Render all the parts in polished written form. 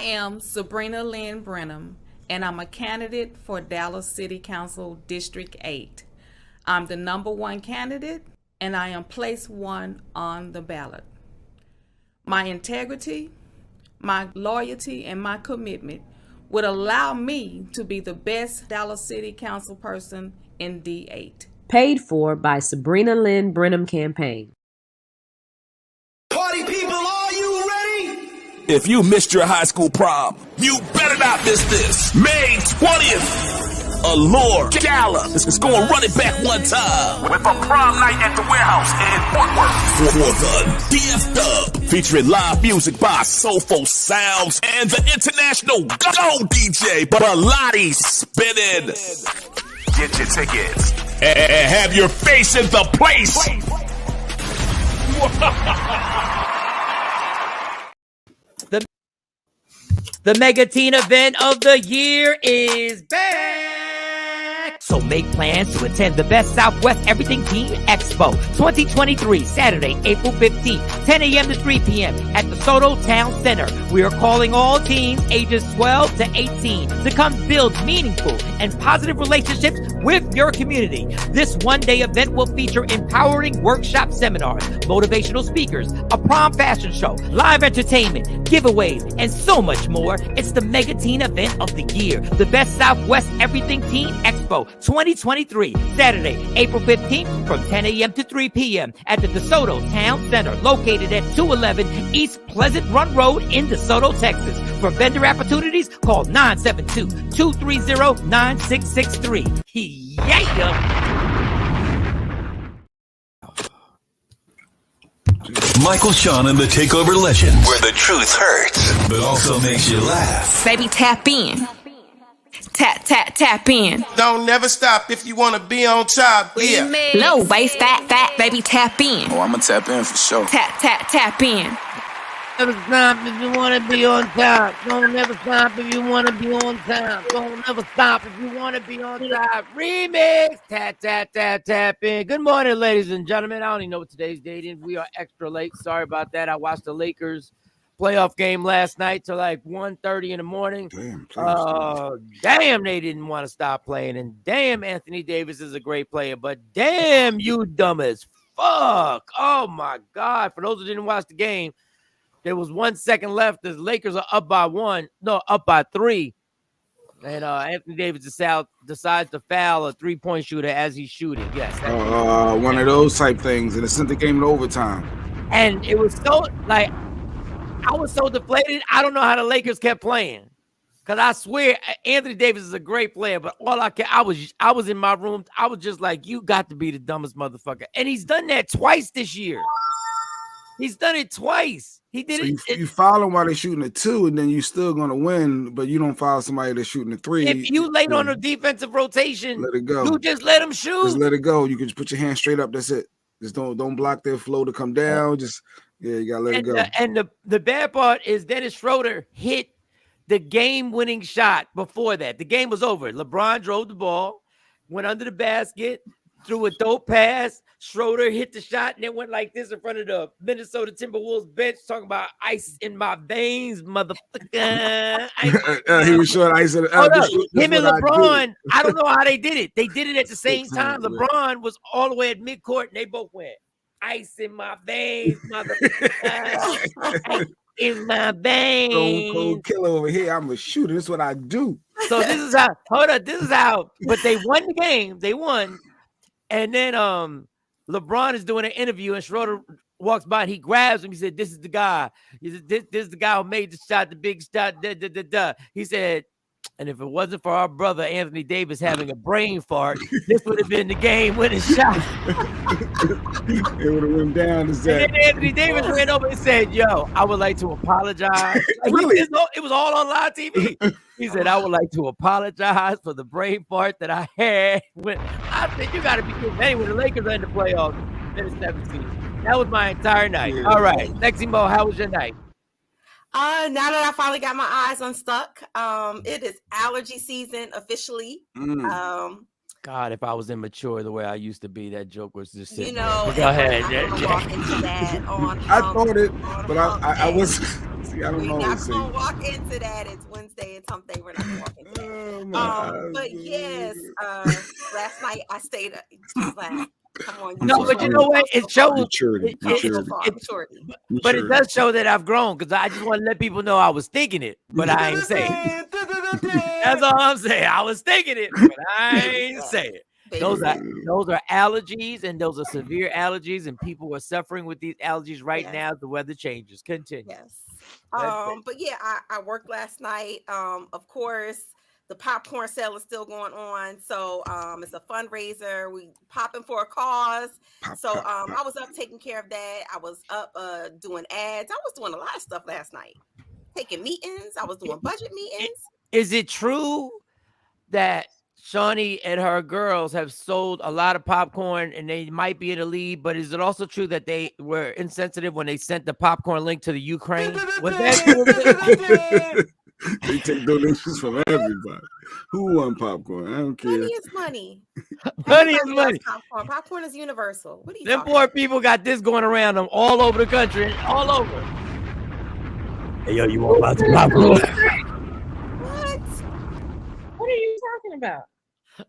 am Sabrina Lynn Brenham, and I'm a candidate for Dallas City Council District 8. I'm the number 1 candidate, and I am place 1 on the ballot. My integrity, my loyalty, and my commitment would allow me to be the best Dallas City Council person in D8. Paid for by Sabrina Lynn Brenham Campaign. Party people, are you ready? If you missed your high school prom, you better not miss this. May 20th, Allure Gala is going to run it back one time with a prom night at the warehouse in Fort Worth for the DF Dub, featuring live music by Soulful Sounds and the international go DJ Bilotti Spinning. Get your tickets and have your face in the place. The mega teen event of the year is back. So make plans to attend the Best Southwest Everything Teen Expo 2023, Saturday, April 15th, 10 a.m. to 3 p.m. at the Soto Town Center. We are calling all teens ages 12 to 18 to come build meaningful and positive relationships with your community. This one-day event will feature empowering workshop seminars, motivational speakers, a prom fashion show, live entertainment, giveaways, and so much more. It's the mega teen event of the year, the Best Southwest Everything Teen Expo 2023, Saturday, April 15th from 10 a.m. to 3 p.m. at the DeSoto Town Center, located at 211 East Pleasant Run Road in DeSoto, Texas. For vendor opportunities, call 972-230-9663. Yeah! Michael, Shawn, and the Takeover legend, where the truth hurts, but also makes you laugh. Baby, tap in. Tap in. Don't never stop if you want to be on top. Yeah. Low waist, fat, baby, tap in. Oh, I'm going to tap in for sure. Tap in. Never stop if you want to be on top. Don't never stop if you want to be on top. Don't never stop if you want to be on top. Remix. Tap in. Good morning, ladies and gentlemen. I don't even know what today's date is. We are extra late. Sorry about that. I watched the Lakers playoff game last night till like 1:30 in the morning. Damn, they didn't want to stop playing. And damn, Anthony Davis is a great player. But damn, you dumb as fuck. Oh, my God. For those who didn't watch the game, there was 1 second left. The Lakers are up by 3. And Anthony Davis decides to foul a 3-point shooter as he's shooting. Yes. One of those type things. And it sent the game to overtime. And it was so, like, I was so deflated. I don't know how the Lakers kept playing. Because I swear, Anthony Davis is a great player, but I was in my room. I was just like, you got to be the dumbest motherfucker. And he's done that twice this year. He's done it twice. He did it. You foul him while they're shooting a 2, and then you're still going to win, but you don't foul somebody that's shooting a 3. If you late on a defensive rotation, let it go. You just let him shoot. Just let it go. You can just put your hand straight up. That's it. Just don't block their flow to come down. You got to let it go. And the bad part is Dennis Schroeder hit the game-winning shot before that. The game was over. LeBron drove the ball, went under the basket, threw a dope pass. Schroeder hit the shot, and it went like this in front of the Minnesota Timberwolves bench, talking about ice in my veins, motherfucker. He was showing ice in the him and LeBron, I don't know how they did it. They did it at the same time. LeBron was all the way at midcourt, and they both went, ice in my veins, motherfucker. In my veins. Stone Cold Killer over here. I'm a shooter. This is what I do. So this is how, but they won the game. They won. And then LeBron is doing an interview, and Schroeder walks by and he grabs him. He said, this is the guy. He said, this is the guy who made the shot, the big shot. He said, and if it wasn't for our brother Anthony Davis having a brain fart, this would have been the game-winning shot. It would have went down. And then Anthony Davis ran over and said, yo, I would like to apologize. Really? It was all on live TV. He said, I would like to apologize for the brain fart that I had. I said, you got to be kidding. Anyway, the Lakers are in the playoffs. Minute 17. That was my entire night. Yeah. All right. Lexi Mo, how was your night? Now that I finally got my eyes unstuck, it is allergy season officially. God, if I was immature the way I used to be, that joke was just sitting. You know, go ahead. Walk into that on. I thought it, but I was. See, I don't We're know. not gonna walk into that. It's Wednesday. It's something we're not gonna walk into that. But yes, last night I stayed. Come on, No, but you know what? It shows maturity. maturity. But it does show that I've grown because I just want to let people know I was thinking it, but I ain't saying it. That's all I'm saying. I was thinking it, but I ain't saying it. Those are allergies, and those are severe allergies, and people are suffering with these allergies right now. The weather changes. Continue. Yes. But yeah, I worked last night. Of course, the popcorn sale is still going on. So it's a fundraiser. We popping for a cause. I was up taking care of that. I was up doing ads. I was doing a lot of stuff last night. Taking meetings. I was doing budget meetings. Is it true that Shawnee and her girls have sold a lot of popcorn and they might be in the lead, but is it also true that they were insensitive when they sent the popcorn link to the Ukraine? Was that They take donations from everybody. Who won popcorn? I don't care. Money is money. Money is money. Popcorn. Popcorn is universal. What are you Them talking poor about? people got this going around them all over the country, all over. Hey, yo, you want lots of popcorn? What are you talking about?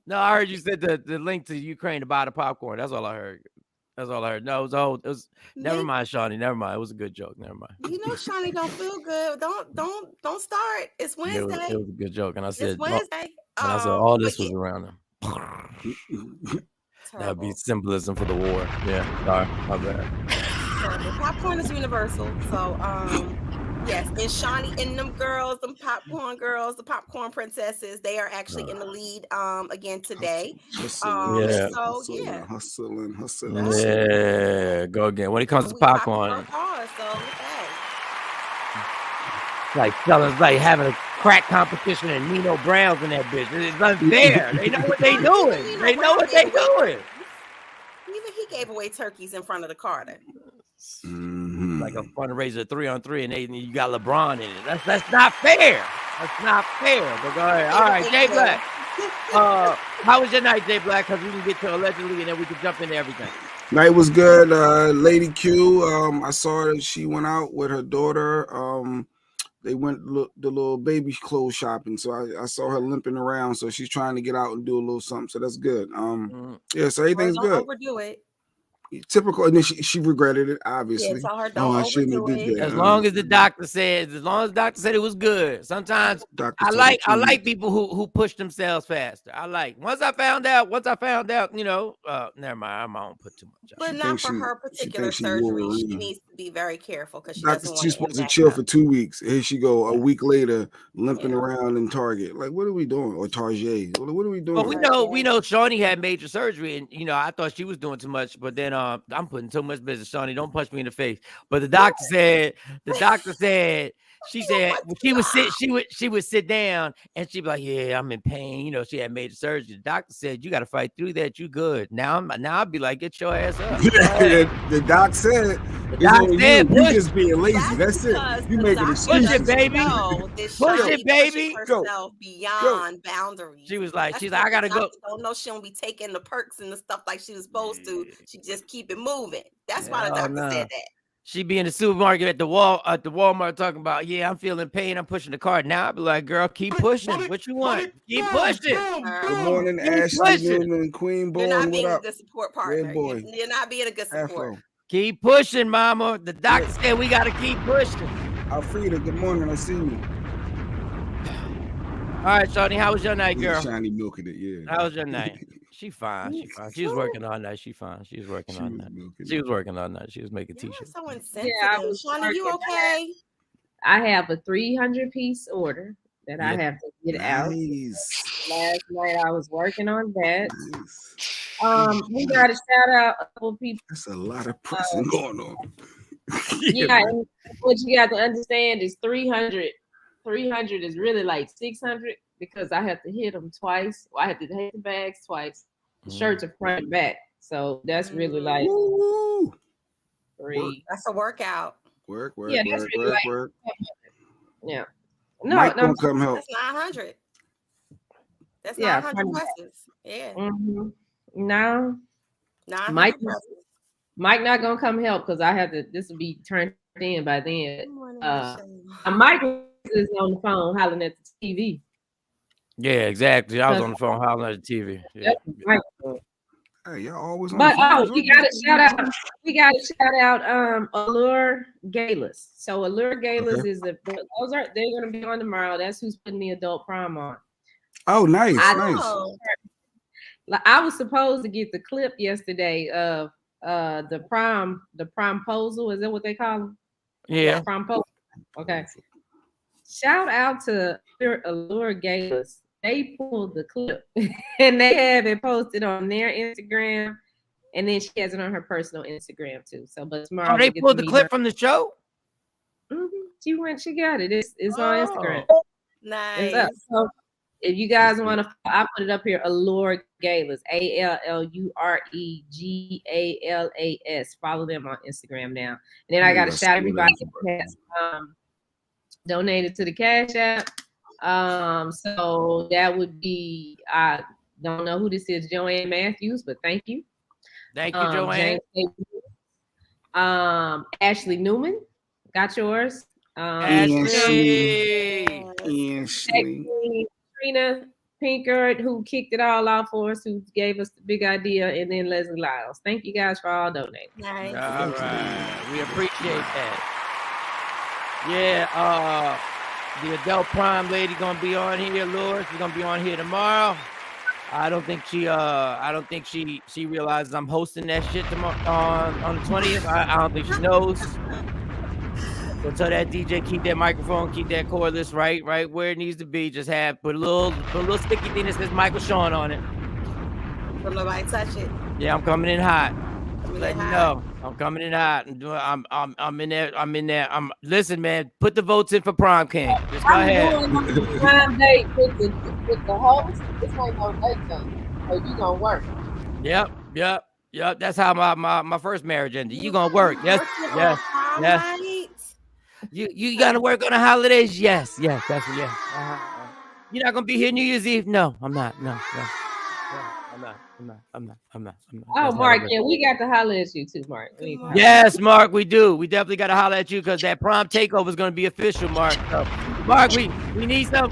No, I heard you said the link to Ukraine to buy the popcorn. That's all I heard. No, it was never mind, Shawnee. Never mind. It was a good joke. Never mind. You know, Shawnee don't feel good. Don't start. It's Wednesday. It was a good joke, and I said, It's Wednesday. I said all this was around them. That'd be symbolism for the war. Yeah, sorry, my bad. The popcorn is universal. So yes, and Shawnee and them girls, them popcorn girls, the popcorn princesses, they are actually in the lead again today. Hustling. Yeah, go again. When it comes to popcorn, like fellas, like having a crack competition and Nino Brown's in that bitch. It's unfair. They know what they doing. They know what they doing. Even he gave away turkeys in front of the Carter. Like a fundraiser 3-on-3, and you got LeBron in it. That's not fair. That's not fair. But go ahead. All right, Jay Black. How was your night, Jay Black? Because we can get to allegedly, and then we can jump into everything. Night was good. Lady Q. I saw that she went out with her daughter. They went the little baby clothes shopping, so I saw her limping around. So she's trying to get out and do a little something. So that's good. Yeah, so everything's good. Don't overdo it. Typical, and then she regretted it, obviously. Yeah, tell her don't overdo it. As long as the doctor said it was good. Sometimes I like people who push themselves faster. Once I found out, you know, never mind. I don't put too much. But not for her particular surgery. She needs to be very careful because she's supposed to chill for 2 weeks. Here she go, a week later, limping around in Target. Like, what are we doing? Or Target? What are we doing? Well, we know Shawnee had major surgery, and you know, I thought she was doing too much, but then I'm putting so much business. Shawnee, don't punch me in the face. But the doctor said she would sit down and she'd be like, yeah, I'm in pain. You know, she had major surgery. The doctor said, you got to fight through that. You good. Now I'll be like, get your ass up. The doc said, you just being lazy. That's it. You making excuses. Push it, baby. Push it, baby. Herself beyond boundaries. She's like, I gotta go. Don't know she don't be taking the perks and the stuff like she was supposed to. She just keep it moving. That's why the doctor said that. She be in the supermarket at the Walmart talking about, yeah, I'm feeling pain. I'm pushing the cart. Now I'll be like, girl, keep pushing. What you want? Keep pushing. Good morning, Ashley and Queen Boy. You're not being a good support partner. You're not being a good support. Keep pushing, mama. The doctor said we got to keep pushing. Alfreda, good morning. I see you. All right, Shawnee, how was your night, girl? Shiny milking it, yeah. How was your night? She fine. She was working all night. She fine. She was working all night. She was working all night. She was making t-shirts. So insensitive. Shawnee, you okay? I have a 300-piece order that I have to get out. Last night I was working on that. We got to shout out a couple people. That's a lot of pressing going on. And what you got to understand is 300 is really like 600 because I have to hit them twice. Well, I have to hit the bags twice. The shirts are front and back. So that's really like 3. That's a workout. Work. Yeah, that's really like. Yeah. No, Mike don't come help. That's 900. That's 900 buses. Yeah. Mm-hmm. No. 900 Mike not gonna come help because I have to. This will be turned in by then. Michael is on the phone hollering at the TV. Yeah, exactly. I was on the phone hollering at the TV. Yeah. Hey, y'all always on But the phone. we gotta shout out. We gotta shout out Allure Galas. So Allure Galas is they're gonna be on tomorrow. That's who's putting the adult prom on. Oh, nice, I was supposed to get the clip yesterday of the promposal. Is that what they call them? Yeah. Promposal. Okay. Shout out to Allure Galas. They pulled the clip and they have it posted on their Instagram, and then she has it on her personal Instagram too. So, but tomorrow they pulled the clip from the show. She got it. It's on Instagram. Nice. So if you guys want to, I put it up here. Allure Galas, ALLUREGALAS. Follow them on Instagram now. And then I got to shout everybody that has donated to the Cash App. So that would be, I don't know who this is, Joanne Matthews, but thank you. Thank you, Joanne. Ashley Newman, got yours. Ashley. Trina Pinkert, who kicked it all off for us, who gave us the big idea, and then Leslie Lyles. Thank you guys for all donating. Nice. All right. We appreciate that. Yeah, the adult prom lady gonna be on here, Lord. She's gonna be on here tomorrow. I don't think she realizes I'm hosting that shit tomorrow on the 20th. I don't think she knows. So tell that DJ, keep that microphone, keep that cordless right where it needs to be. Just put a little sticky thing that says Michael Shawn on it. So nobody touch it. Yeah, I'm coming in hot. Let you know, I'm coming in hot. I'm in there. Listen, man. Put the votes in for Prom King. Just go ahead. Doing prime date with the host. This ain't no date thing. So you gonna work? Yep. That's how my first marriage ended. You gonna work? Yes. You gotta work on the holidays? Yes. That's yes. You're not gonna be here New Year's Eve? No, I'm not. No. I'm not. Oh, Mark, yeah, we got to holler at you too, Mark. Yes, Mark, we do. We definitely got to holler at you because that prom takeover is going to be official, Mark. So, Mark, we need some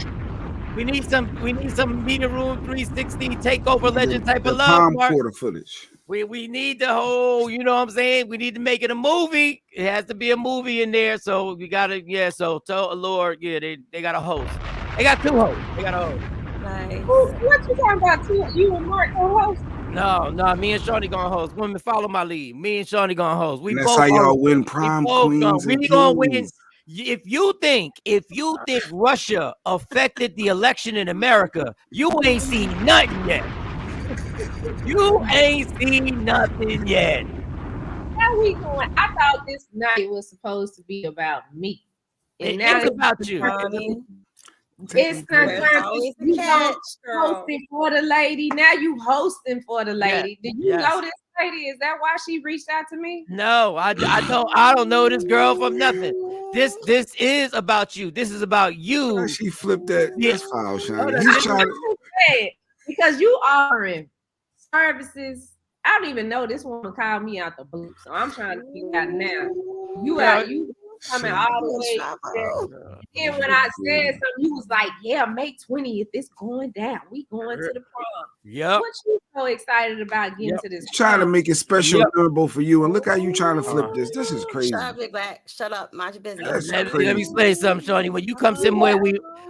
media room 360 takeover legend type of love, Mark. Quarter footage. We need the whole, you know what I'm saying? We need to make it a movie. It has to be a movie in there. So we got to, so tell Allure, they got a host. They got two hosts. They got a host. Nice. What you talking about? You and Mark gonna host? No, me and Shawnee gonna host. Women, follow my lead. Me and Shawnee gonna host. That's how y'all win prom queens. We gonna win. If you think Russia affected the election in America, you ain't seen nothing yet. You ain't seen nothing yet. How we going? I thought this night was supposed to be about me. And now it's about you. It's you hosting for the lady. Now you hosting for the lady. Did you know this lady? Is that why she reached out to me? No, I don't know this girl from nothing. This is about you. This is about you. She flipped that file, Shawnee. Because you offering services. I don't even know this woman called me out the blue, so I'm trying to figure out now. You coming all the way. And when I said something, you was like, "Yeah, May 20th, it's going down. We going to the prom." Yep. What you so excited about getting to this? Trying to make it special memorable for you, and look how you trying to flip this. This is crazy. Shut up, big black. Shut up. Mind your business. Let me explain something, Shawnee. When you come somewhere,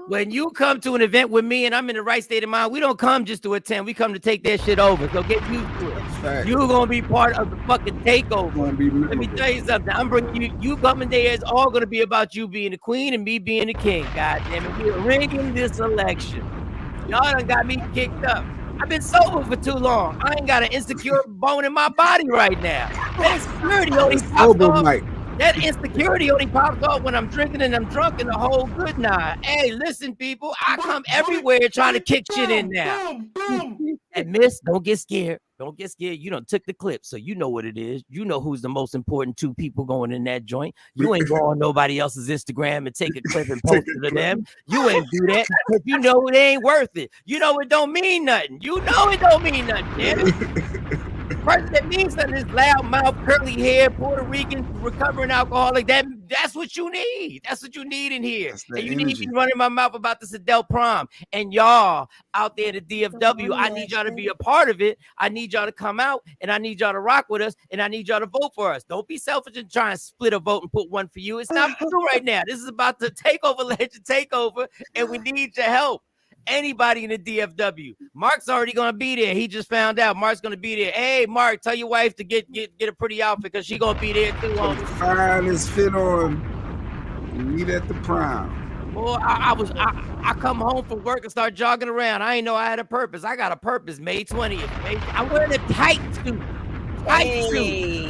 when you come to an event with me and I'm in the right state of mind, we don't come just to attend. We come to take that shit over. So get used to it. You're gonna be part of the fucking takeover. Let me tell you something. I'm bringing you coming there. It's all gonna be about you being the queen and me being the king. God damn it, we're rigging this election. Y'all done got me kicked up. I've been sober for too long. I ain't got an insecure bone in my body right now. That insecurity only pops off. That insecurity only pops off when I'm drinking and I'm drunk and the whole good night. Hey, listen, people, I come everywhere trying to kick shit in now. And miss, don't get scared. Don't get scared. You done took the clip, so you know what it is. You know who's the most important two people going in that joint. You ain't go on nobody else's Instagram and take a clip and post it to them. You ain't do that because you know it ain't worth it. You know it don't mean nothing. You know it don't mean nothing, damn it. Person that means something is loud mouth, curly hair, Puerto Rican, recovering alcoholic. That That's what you need. That's what you need in here. That's that And you need energy. me running my mouth about this Adele prom. And y'all out there at the DFW, I need y'all to be a part of it. I need y'all to come out, and I need y'all to rock with us, and I need y'all to vote for us. Don't be selfish and try and split a vote and put one for you. It's not for you right now. This is about the takeover legend takeover, and we need your help. Anybody in the DFW. Mark's already gonna be there. He just found out Mark's gonna be there. Hey, Mark, tell your wife to get a pretty outfit because she gonna be there too. Put the finest fit on. Meet at the prom. Boy, I come home from work and start jogging around. I ain't know I had a purpose. I got a purpose. May 20th. I'm wearing a tight suit.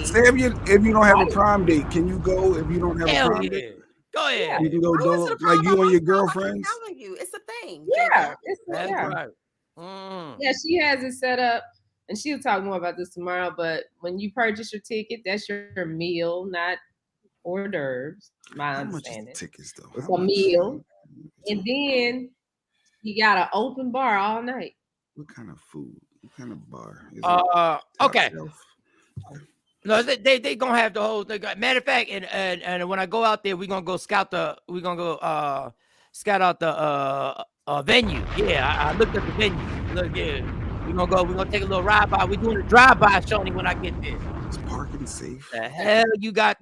Say if you don't have a prom date, can you go if you don't have a prom date? Go ahead. You can go do like you and your girlfriends. I'm telling you, it's a thing. Yeah, that's right. Yeah, she has it set up, and she'll talk more about this tomorrow. But when you purchase your ticket, that's your meal, not hors d'oeuvres. My understanding. Much is the tickets though? It's a meal, and then you got an open bar all night. What kind of food? What kind of bar? Okay. No, they gonna have the whole thing. Matter of fact, and when I go out there, we're gonna go scout out the venue. Yeah, I looked at the venue. Look, yeah, we're gonna take a little ride by. We're doing a drive by, Shawnee, when I get there. Is parking safe? The hell you got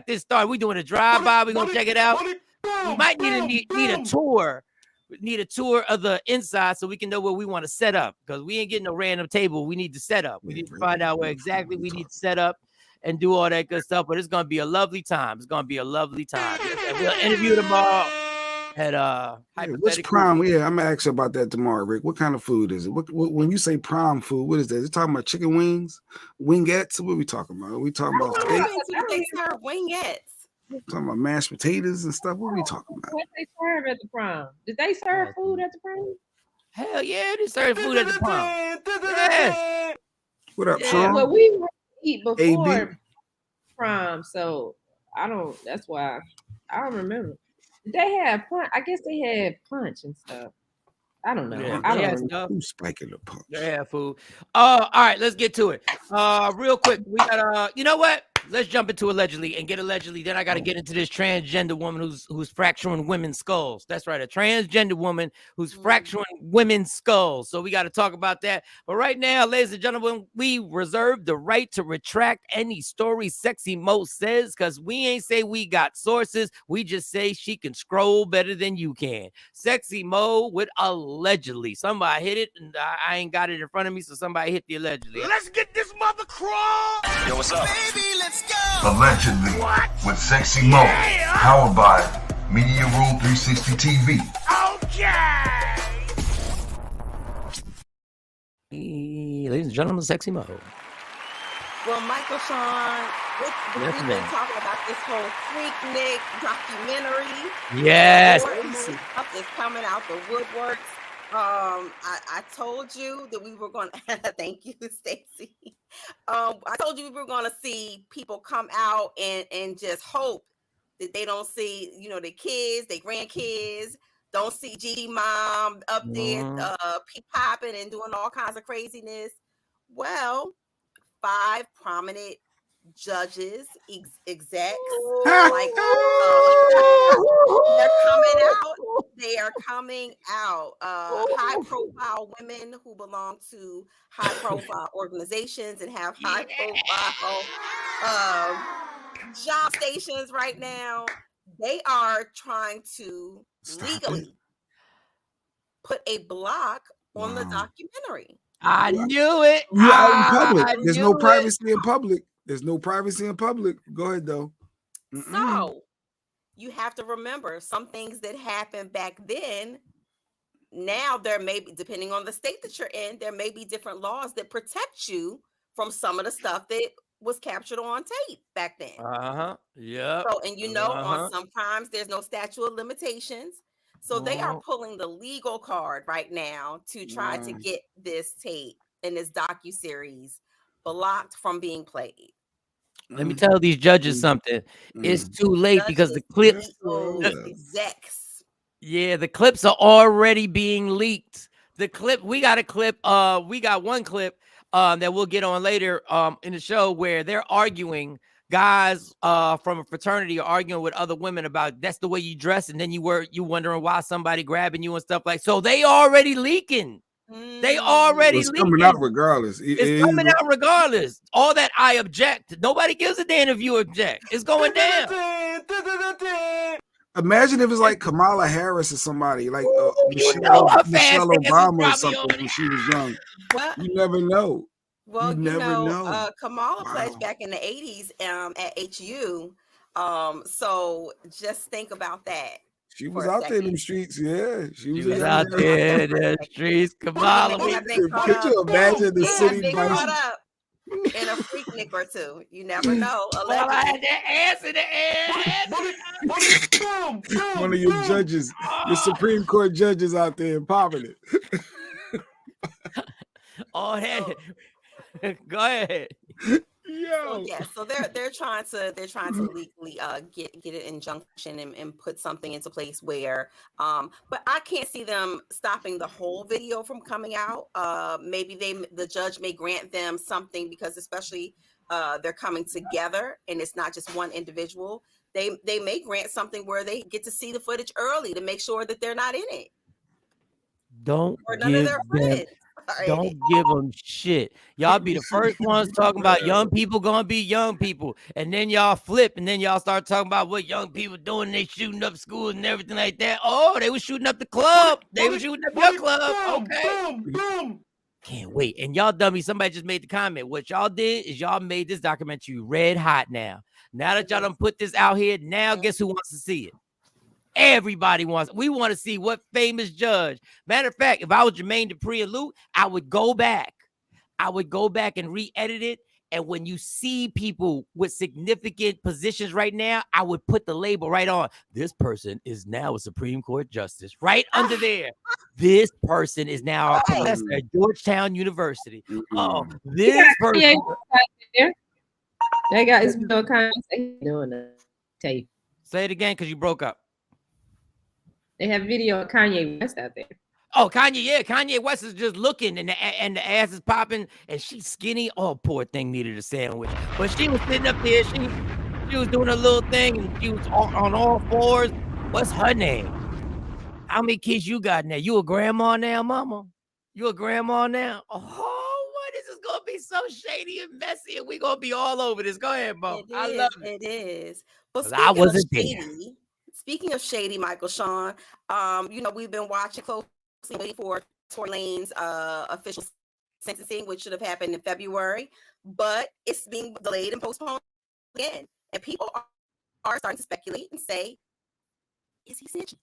this started. We're doing a drive by. We're gonna check it out. We might need a tour. We need a tour of the inside so we can know where we want to set up, because we ain't getting a random table. We need to set up. We need to find out where exactly we need to set up and do all that good stuff. But it's gonna be a lovely time. It's gonna be a lovely time. And we'll interview tomorrow at what's prom? Yeah, I'm gonna ask you about that tomorrow, Rick. What kind of food is it? What when you say prom food, what is that? Is it talking about chicken wings, wingettes? What are we talking about? Are we talking about steak? They serve wingettes. Talking about mashed potatoes and stuff. What are we talking about? What they serve at the prom? Did they serve food at the prom? Hell yeah, they serve food at the prom. Yeah. What up, Sean? Well, we went to eat before AB? prom, so I don't. That's why I don't remember. Did they have punch? I guess they had punch and stuff. I don't know. Yeah, I don't know. Who's spiking the punch? Yeah, food. All right, let's get to it. Real quick, we got you know what? Let's jump into allegedly and get allegedly. Then I got to get into this transgender woman who's fracturing women's skulls. That's right, a transgender woman who's fracturing women's skulls. So we got to talk about that. But right now, ladies and gentlemen, we reserve the right to retract any story Sexy Mo says, because we ain't say we got sources. We just say she can scroll better than you can. Sexy Mo with allegedly. Somebody hit it, and I ain't got it in front of me, so somebody hit the allegedly. Let's get this mother crawl. Yo, what's up? Baby, let's go. Allegedly, with Sexy Mo, powered by Media Room 360 TV. Okay. Ladies and gentlemen, Sexy Mo. Well, Michael Shawn, we've been ma'am. talking about this whole Freaknik documentary. Yes. Stuff is coming out the woodworks. I told you that we were going to thank you, Stacey. I told you we were going to see people come out and just hope that they don't see, their kids, their grandkids, don't see Gigi mom up there popping and doing all kinds of craziness. Well, 5 prominent judges, execs, they're coming out. They are coming out. High-profile women who belong to high-profile organizations and have high-profile job stations right now. They are trying to legally put a block on the documentary. I knew it. You out in public. There's no privacy in public. There's no privacy in public. Go ahead, though. So you have to remember some things that happened back then. Now there may be, depending on the state that you're in, there may be different laws that protect you from some of the stuff that was captured on tape back then. Yeah. So, and on some crimes, there's no statute of limitations. So they are pulling the legal card right now to try to get this tape and this docuseries blocked from being played. Let me tell these judges something. It's too late because the clips, execs. Yeah, the clips are already being leaked. We got a clip. We got one clip that we'll get on later in the show where they're arguing guys from a fraternity are arguing with other women about that's the way you dress, and then you wondering why somebody grabbing you and stuff like. So they already leaking. They already It's leaking. coming out regardless. It's coming out regardless. All that I object. Nobody gives a damn if you object. It's going down. Imagine if it's like Kamala Harris or somebody, like Michelle Obama or something when she was young. Well, you never know. Well, you never know. Kamala pledged back in the 80s at HU. So just think about that. She was out there in them streets, yeah. She was out there in the streets. Kamala. Could you imagine the city caught up in a freaknik or two? You never know. Well, I had that ass in the air. One of your judges, your Supreme Court judges out there popping it. Oh, that. Go ahead. So they're trying to legally get an injunction and put something into place where but I can't see them stopping the whole video from coming out. Maybe the judge may grant them something because especially they're coming together and it's not just one individual. They may grant something where they get to see the footage early to make sure that they're not in it. Don't Don't give them shit. Y'all be the first ones talking about young people gonna be young people, and then y'all flip, and then y'all start talking about what young people doing. They shooting up schools and everything like that. Oh, they were shooting up the club. They were shooting up your club. Okay. Can't wait. And y'all dummies, somebody just made the comment. What y'all did is y'all made this documentary red hot now. Now that y'all done put this out here, now guess who wants to see it? Everybody wants. We want to see what famous judge. Matter of fact, if I was Jermaine Dupri and Luke, I would go back. And re-edit it. And when you see people with significant positions right now, I would put the label right on. This person is now a Supreme Court justice. Right under there. This person is now a professor at Georgetown University. Oh, this person. They got his no conversation doing the tape. Say it again because you broke up. They have video of Kanye West out there. Oh, Kanye, yeah. Kanye West is just looking and the ass is popping and she's skinny. Oh, poor thing needed a sandwich. But she was sitting up there. She was doing a little thing and she was on all fours. What's her name? How many kids you got now? You a grandma now, mama? You a grandma now? Oh, what? This is going to be so shady and messy and we're going to be all over this. Go ahead, Bo. I love it. It is. But I wasn't there. Speaking of shady, Michael Shawn, we've been watching closely for Tory Lanez official sentencing, which should have happened in February, but it's being delayed and postponed again. And people are starting to speculate and say, is he snitching?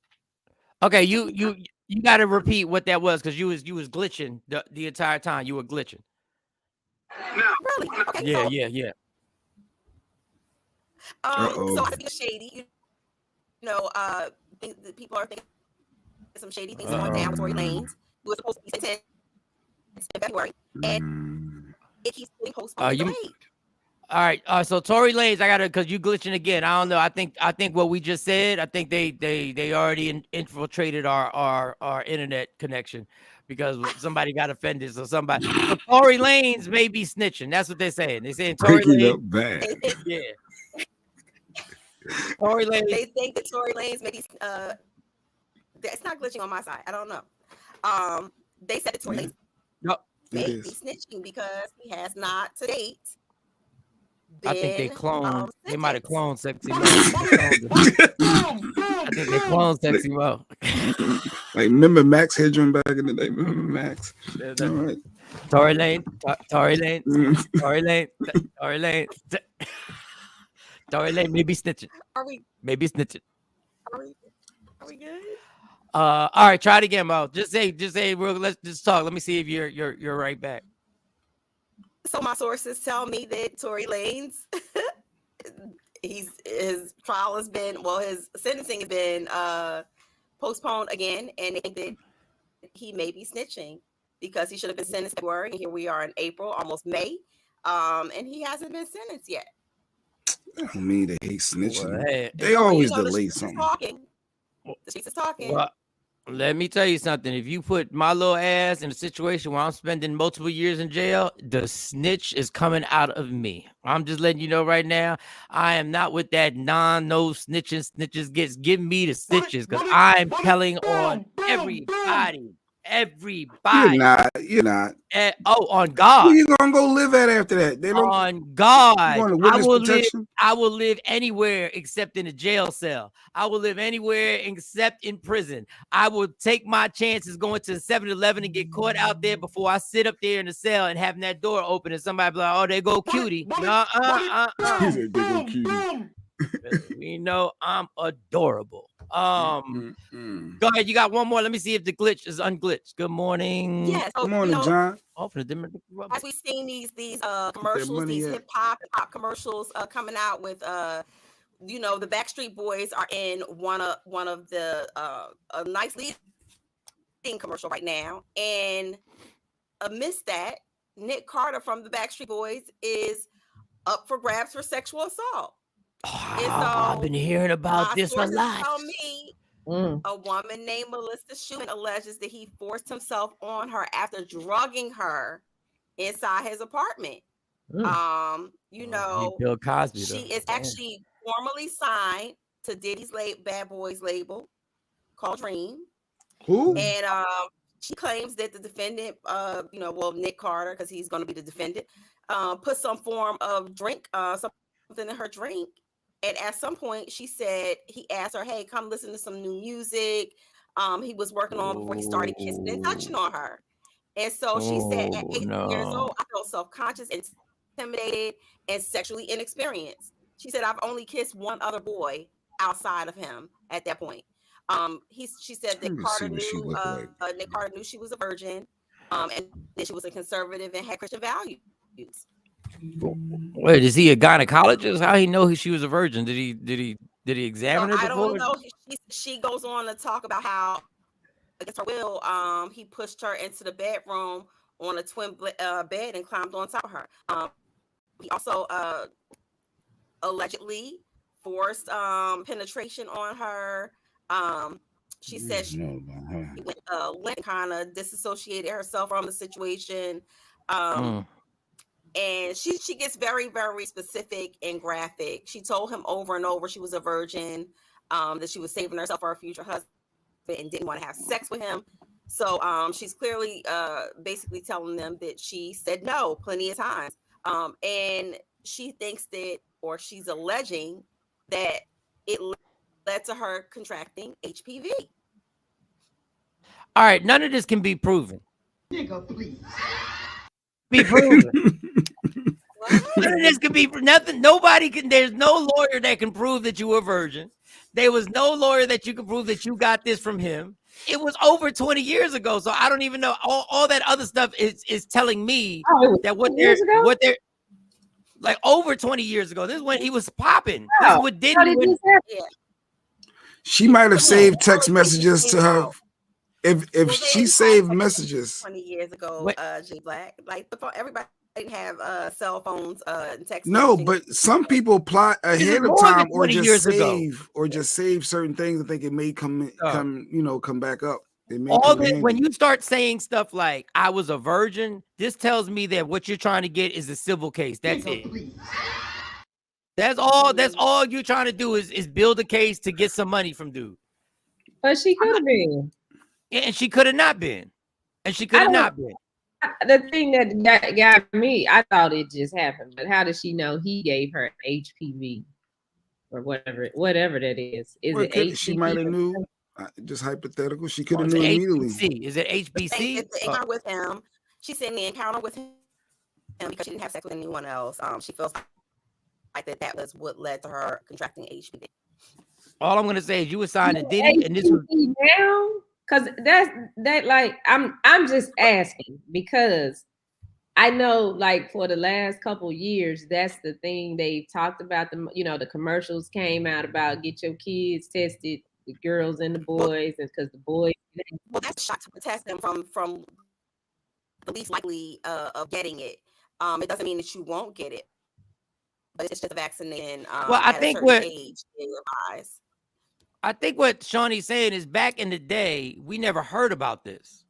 Okay, you got to repeat what that was because you was glitching the entire time. You were glitching. Really? Okay, Yeah. So I think it's shady. People are thinking some shady things going down with Tory Lanez, who was supposed to be sentenced in February, and it keeps being postponed. All right. So Tory Lanez, because you glitching again. I don't know. I think what we just said. I think they already infiltrated our internet connection because somebody got offended. So somebody. So Tory Lanez may be snitching. That's what they're saying. They're saying Tory Lanez. Yeah. Tory Lanez. They think that Tory Lanez maybe that's not glitching on my side. I don't know. They said that Tory Lanez may be snitching because he has not to date. I think they cloned. They might have cloned Sexy Mo. I think they cloned Sexy Mo. Like remember Max Hedron back in the day? Remember Max? All right. Tory Lanez. Tory Lanez may be snitching. Maybe snitching. Are we good? All right, try it again, Mo. Just say, let's just talk. Let me see if you're right back. So my sources tell me that Tory Lanez, his trial has been, his sentencing has been postponed again, and they think that he may be snitching because he should have been sentenced in February, and here we are in April, almost May, and he hasn't been sentenced yet. I don't mean they hate snitching. They always delay something. The streets is talking. Let me tell you something. If you put my little ass in a situation where I'm spending multiple years in jail, the snitch is coming out of me. I'm just letting you know right now. I am not with that no snitching. Snitches give me the stitches because I'm telling on everybody. You're Everybody. not. You're not. On Where God. you gonna go live at after that? They don't. On God. You going to witness protection? I will live anywhere except in a jail cell. I will live anywhere except in prison. I will take my chances going to 7-Eleven and get caught out there before I sit up there in the cell and having that door open and somebody be like, oh, there go cutie. He said, "They go cutie." We know I'm adorable. Go ahead. You got one more. Let me see if the glitch is unglitched. Good morning. Yes. Good morning, John. As we've seen these commercials, these hip hop and pop commercials coming out with the Backstreet Boys are in one of the a nice leading commercial right now, and amidst that, Nick Carter from the Backstreet Boys is up for grabs for sexual assault. I've been hearing about this a lot. Tell me, a woman named Melissa Schumann alleges that he forced himself on her after drugging her inside his apartment. Bill Cosby. She is actually formally signed to Diddy's Bad Boys label called Dream. Who? And she claims that the defendant, Nick Carter, because he's going to be the defendant, put some form of drink, something in her drink. And at some point, she said he asked her, "Hey, come listen to some new music." He was working on before he started kissing and touching on her. And so she said, at 18 years old, I felt self-conscious, intimidated, and sexually inexperienced. She said, I've only kissed one other boy outside of him at that point. She said that Nick Carter knew she was a virgin, and that she was a conservative and had Christian values. Wait, is he a gynecologist? How he know she was a virgin? Did he examine her before? I don't know. She goes on to talk about how, against her will, he pushed her into the bedroom on a twin bed and climbed on top of her. He also allegedly forced penetration on her. She said she went kind of disassociated herself from the situation. And she gets very, very specific and graphic. She told him over and over she was a virgin, that she was saving herself for her future husband and didn't want to have sex with him. So she's clearly basically telling them that she said no plenty of times. And she thinks that, or she's alleging that it led to her contracting HPV. All right, none of this can be proven. Nigga, please. Be proven. None of this can be nothing. Nobody can. There's no lawyer that can prove that you were a virgin. There was no lawyer that you can prove that you got this from him. It was over 20 years ago, so I don't even know. All that other stuff is telling me that what they're like over 20 years ago. This is when he was popping. This is what Diddy. She might have saved text messages to her. If she saved messages 20 years ago, J Black, like everybody didn't have cell phones and text. No, but some people plot ahead of time, or just save certain things and think it may come back up. When you start saying stuff like "I was a virgin," this tells me that what you're trying to get is a civil case. That's it. That's all you're trying to do is build a case to get some money from dude. But she could have been. And she could have not been. And she could have not been. The thing that got me, I thought it just happened. But how does she know he gave her HPV or whatever that is? Is it HPV? She might have knew. Just hypothetical. She could have knew immediately. Is it HBC? The encounter with him. She said the encounter with him because she didn't have sex with anyone else. She feels like that was what led to her contracting HPV. All I'm gonna say is you were signed to Diddy, and this was now. Because that like I'm just asking because I know like for the last couple years that's the thing they talked about. The commercials came out about get your kids tested, the girls and the boys, and because the boys. Well, that's a shot to protect them from the least likely of getting it. It doesn't mean that you won't get it, but it's just a vaccination. Well, I think what. I think what Shawnee's saying is back in the day, we never heard about this.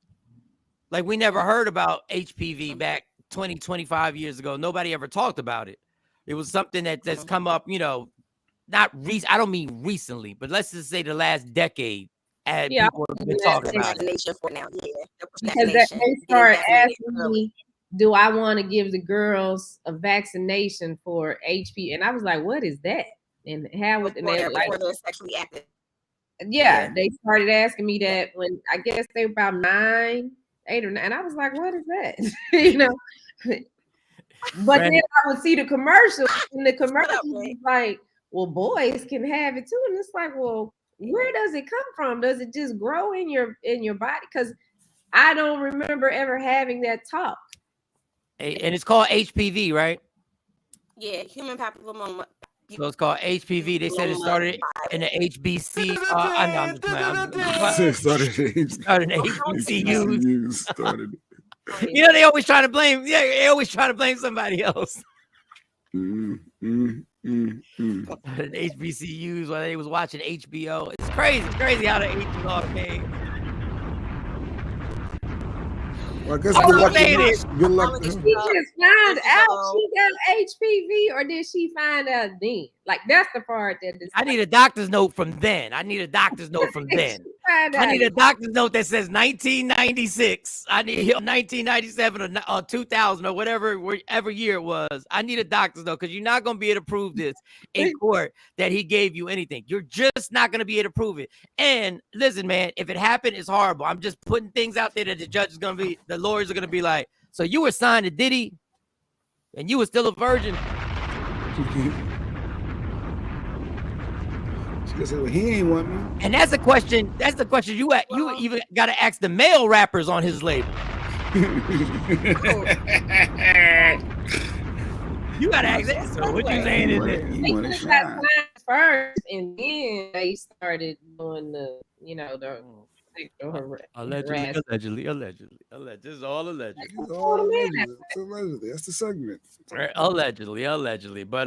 Like we never heard about HPV back 20, 25 years ago. Nobody ever talked about it. It was something that's come up, you know, not recent. I don't mean recently, but let's just say the last decade. People have been talking about it. For now. Yeah, because they started asking me, do I want to give the girls a vaccination for HPV? And I was like, what is that? And how would they like they're sexually active? Yeah, they started asking me that when I guess they were about 9, 8 or 9. And I was like, what is that? You know. But then I would see the commercial, and the commercial was like, well, boys can have it too. And it's like, well, where does it come from? Does it just grow in your body? Because I don't remember ever having that talk. And it's called HPV, right? Yeah, human papilloma. So it's called HPV. They said it started in the HBC. I know, I'm just started in HBCUs. You know, they always trying to blame. Yeah, they always trying to blame somebody else. HBCUs while they was watching HBO. It's crazy how the H all came. Well, I guess good luck. Good luck. Did she just find out she got HPV, or did she find out then? Like that's the part that I need a doctor's note from then. I need a doctor's note from then. I need a doctor's note that says 1996. I need 1997 or 2000 or whatever year it was. I need a doctor's note because you're not going to be able to prove this in court that he gave you anything. You're just not going to be able to prove it. And listen, man, if it happened, it's horrible. I'm just putting things out there that the lawyers are going to be like, so you were signed to Diddy and you were still a virgin. Well, he ain't want me. And that's the question. That's the question you even got to ask the male rappers on his label. You got to ask that. So what you saying is that he got signed first, and then they started doing the, you know, the allegedly. This is all alleged. Allegedly. That's the segment. Allegedly. But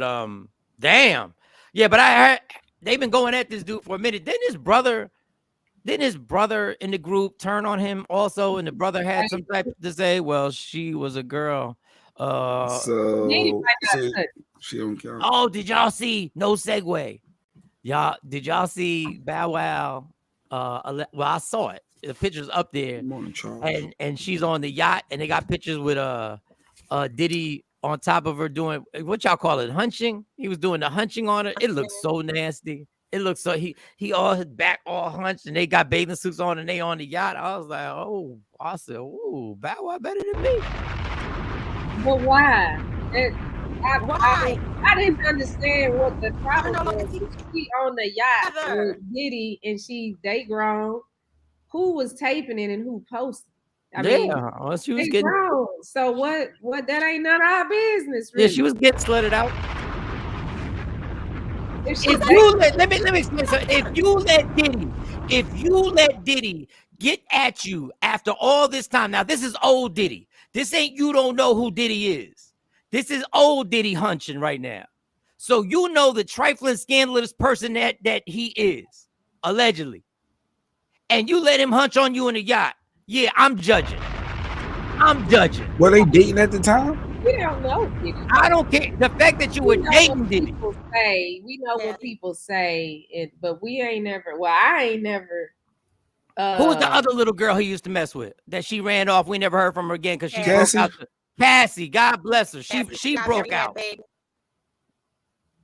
damn. Yeah, but I heard they've been going at this dude for a minute. Didn't his brother in the group turn on him also? And the brother had some type to say, well, she was a girl. So she don't count. Oh, did y'all see? No segue. Did y'all see Bow Wow? Well, I saw it. The picture's up there. And she's on the yacht, and they got pictures with Diddy on top of her doing what y'all call it, hunching. He was doing the hunching on her. It looks so nasty. It looks so he all his back all hunched, and they got bathing suits on, and they on the yacht. I was like, oh, I said, oh, Bow Wow better than me. But why? I didn't understand what the problem was. She on the yacht with Diddy, and they grown. Who was taping it and who posted? I mean, she was getting grown. So what? That ain't none of our business. Really. Yeah, she was getting slutted out. Let me explain. So if you let Diddy get at you after all this time, now this is old Diddy. This ain't you don't know who Diddy is. This is old Diddy hunching right now. So you know the trifling, scandalous person that he is, allegedly. And you let him hunch on you in the yacht. Yeah, I'm judging. Were they dating at the time? We don't know. I don't care. The fact that you were dating Diddy. We know what people say, but we ain't never. Well, I ain't never. Who was the other little girl he used to mess with that she ran off? We never heard from her again because she Cassie. broke out. Cassie, God bless her. She broke out.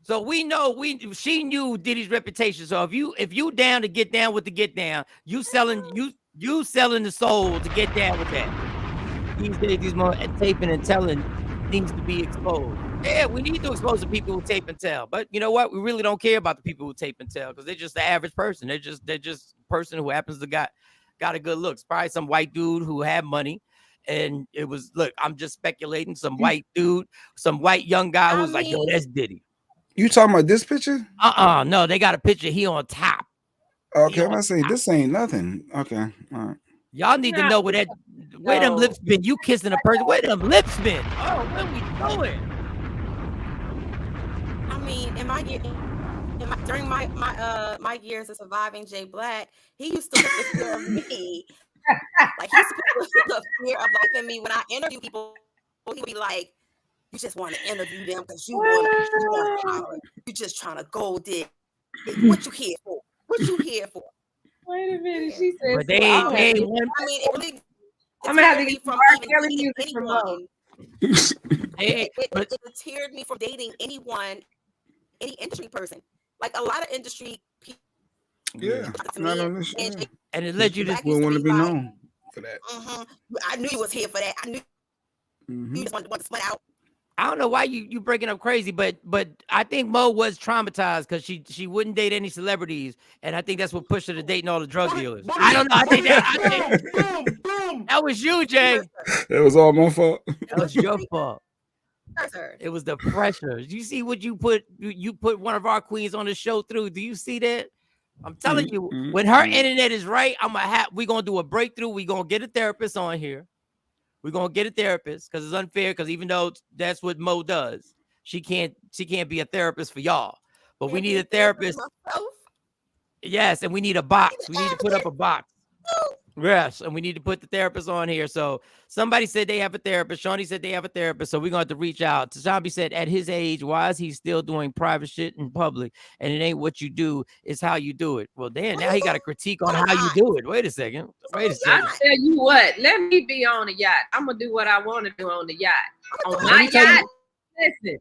So we know she knew Diddy's reputation. So if you down to get down with the get down, you selling the soul to get down with that. These days, these more taping and telling needs to be exposed. Yeah, we need to expose the people who tape and tell. But you know what? We really don't care about the people who tape and tell because they're just the average person. They're just a person who happens to got a good looks. Probably some white dude who had money. And it was, look, I'm just speculating. Some white dude, some white young guy who's like, yo, that's Diddy. You talking about this picture? No, they got a picture. He on top. Okay, I'm gonna say this ain't nothing. Okay, all right. Y'all need to know where them lips been. You kissing a person? Where them lips been? Oh, where we going? I mean, am I during my years of surviving Jay Black, he used to put the fear of me. Like he used to put the fear of life in me when I interview people. He would be like, "You just want to interview them because you want power. You just trying to gold dig. What you here for? What you here for?" Wait a minute, she said. But So I mean, it really. I'm gonna have to get from Kelly music from Mo. It deterred me from dating anyone, any industry person. Like a lot of industry people. Yeah, not on this shit. And it led you to want to be known for that. I knew you was here for that. I knew you just wanted to split out. I don't know why you breaking up crazy, but I think Mo was traumatized because she wouldn't date any celebrities, and I think that's what pushed her to dating all the drug dealers. I don't know. I think that was you, Jay. That was all my fault. That was your fault. It was the pressure. You see what you put one of our queens on the show through. Do you see that? I'm telling you, when her internet is right, we're gonna do a breakthrough. We're gonna get a therapist on here. We're gonna get a therapist because it's unfair. Because even though that's what Mo does, she can't be a therapist for y'all. But we need a therapist. Yes, and we need a box. We need to put up a box. Yes, and we need to put the therapist on here. So somebody said they have a therapist. Shawnee said they have a therapist. So we're going to have to reach out. Tashabi said at his age, why is he still doing private shit in public? And it ain't what you do, it's how you do it. Well, damn, now he got a critique on how you do it. Wait a second. I tell you what, let me be on the yacht. I'm going to do what I want to do on the yacht. On my yacht, listen.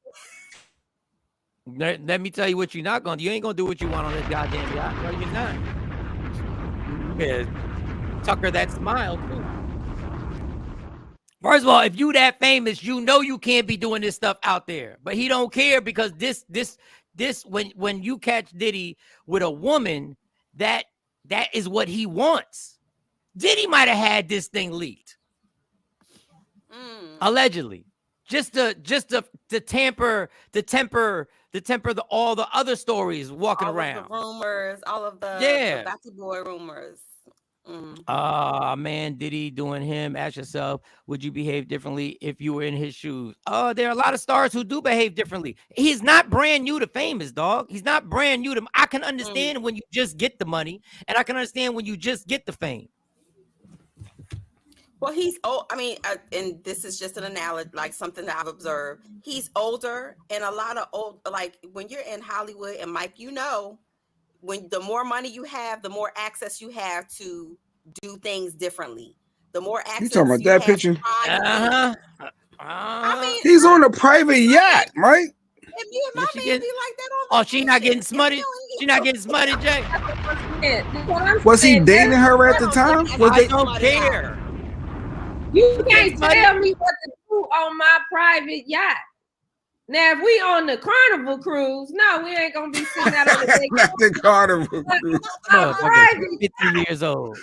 Let me tell you what you're not going to do. You ain't going to do what you want on this goddamn yacht. No, you're not. Yeah. Tucker that smile too. First of all, if you that famous, you know you can't be doing this stuff out there. But he don't care because this when you catch Diddy with a woman, that is what he wants. Diddy might have had this thing leaked. Allegedly. Just to temper all the other stories walking around. The rumors, all of the Batty Boy rumors. Man, Diddy doing him. Ask yourself, would you behave differently if you were in his shoes? There are a lot of stars who do behave differently. He's not brand new to famous, dog. He's not brand new to. I can understand when you just get the money, and I can understand when you just get the fame. Well, he's old. I mean, and this is just an analogy, like something that I've observed. He's older, and a lot of old, like when you're in Hollywood, and Mike, you know, when the more money you have, the more access you have to do things differently. The more access you talking about that picture? I mean, he's on a private yacht, right? If you and my baby like that on she not getting smutted? She not getting smutted, Jay? Was he dating her at the time? I don't care. You can't tell me what to do on my private yacht. Now, if we on the Carnival cruise, no, we ain't gonna be sitting out on the deck. Not the Carnival cruise. Private 50 years old.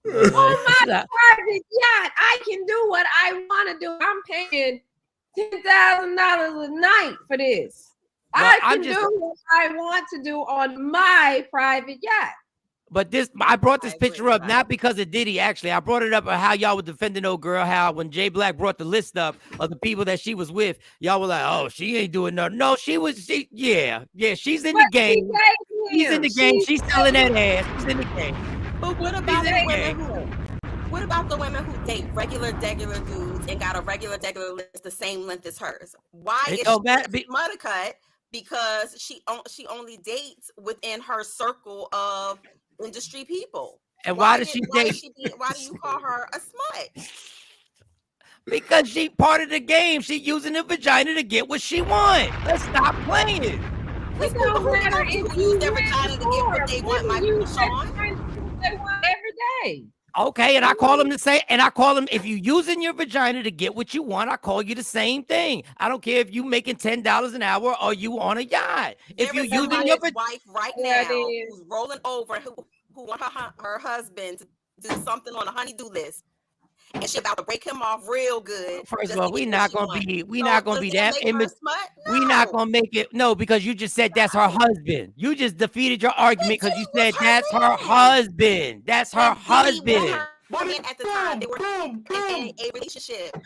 On my private yacht, I can do what I want to do. I'm paying $10,000 a night for this. I can do what I want to do on my private yacht. But I brought this picture up not because of Diddy. Actually, I brought it up on how y'all were defending old girl. How when Jay Black brought the list up of the people that she was with, y'all were like, "Oh, she ain't doing nothing." No, she's in the game. She's in the game. She's selling that ass. She's in the game. But what about the women who? What about the women who date regular dudes and got a regular list the same length as hers? Why is she mother cut? Because she only dates within her circle of industry people. And why does she date? Why do you call her a smut? Because she part of the game. She using the vagina to get what she wants. Let's stop playing. It don't matter if you use their vagina to get what they want, Michael Shawn. They want every day. Okay, and I call them the same. And I call them, if you using your vagina to get what you want, I call you the same thing. I don't care if you making $10 an hour or you on a yacht. If you using your wife right now who's rolling over, who want her husband to do something on a honey-do list, and she about to break him off real good. First of all, we not gonna be that image. We not gonna make it. No, because you just said that's her husband. You just defeated your argument because you said that's her husband. That's her husband. man at the time. They were in a relationship.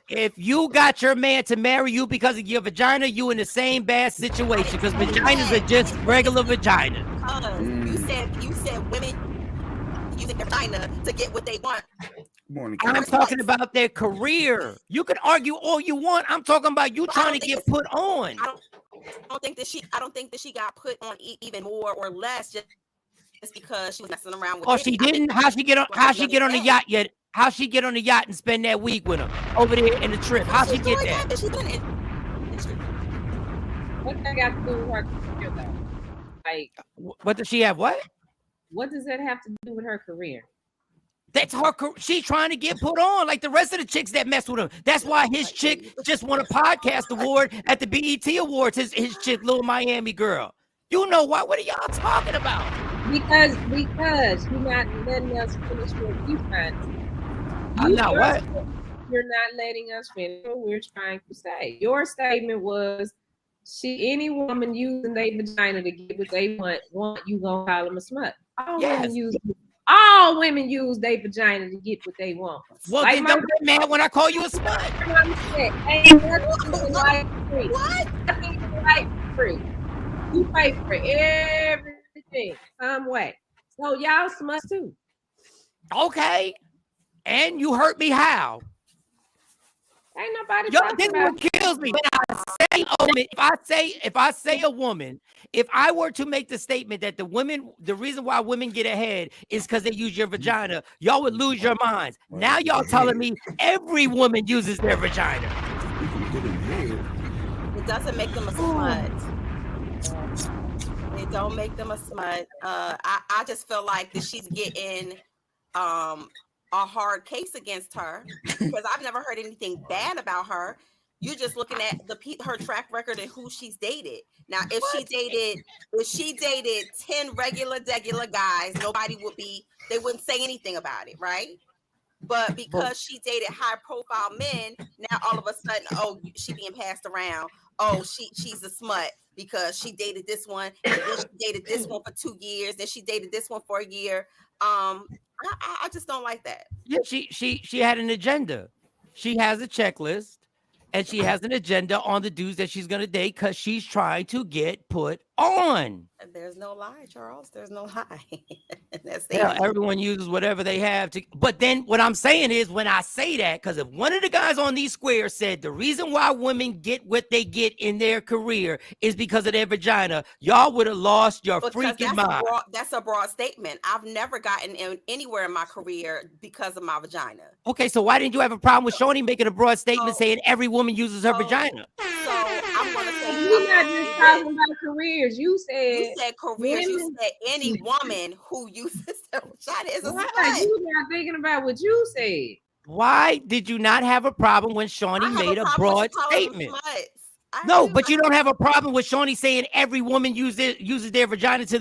If you got your man to marry you because of your vagina, you in the same bad situation because vaginas are just regular vagina. You said women using their vagina to get what they want. I'm talking about their career. You can argue all you want. I'm talking about you trying to get put on. I don't think that she got put on even more or less just because she was messing around with. Oh, she didn't. How she get on the yacht yet? How she get on the yacht and spend that week with him over there in the trip? How she get that? What that got to do with her career, though? Like, what does she have? What does that have to do with her career? That's her. She's trying to get put on like the rest of the chicks that mess with him. That's why his chick just won a podcast award at the BET Awards. His chick, Little Miami Girl. You know why? What are y'all talking about? Because you're not letting us finish what you're trying to. I'm not what? You're not letting us finish what we're trying to say. Your statement was, any woman using their vagina to get what they want you gonna call them a smut. All women use their vagina to get what they want. Well, like then don't get mad when I call you a smut. Ain't nothing like free. What? Nothing like free. You pay for everything some way. So y'all smuts too. Okay. And you hurt me how? Ain't nobody. This is what kills me. When I say a woman, if I were to make the statement that the reason why women get ahead is because they use your vagina, y'all would lose your minds. Now y'all telling me every woman uses their vagina. It doesn't make them a smut. It don't make them a smut. I just feel like that she's getting a hard case against her because I've never heard anything bad about her. You're just looking at her track record and who she's dated. Now, if she dated 10 regular guys, they wouldn't say anything about it, right? But because she dated high profile men, now all of a sudden, oh, she being passed around. Oh, she's a smut because she dated this one, and then she dated this one for 2 years, then she dated this one for a year. I just don't like that. Yeah, she had an agenda. She has a checklist, and she has an agenda on the dudes that she's gonna date because she's trying to get put on. There's no lie, Charles. There's no lie. Everyone uses whatever they have to. But then what I'm saying is, when I say that, because if one of the guys on these squares said the reason why women get what they get in their career is because of their vagina, y'all would have lost your freaking mind. That's a broad statement. I've never gotten anywhere in my career because of my vagina. Okay, so why didn't you have a problem with Shawnee making a broad statement saying every woman uses her vagina? So I'm gonna say you're not just talking about careers. You said careers. You said any woman who uses their vagina is a smut. You're not thinking about what you said. Why did you not have a problem when Shawnee made a broad statement? No, but you don't have a problem with Shawnee saying every woman uses their vagina to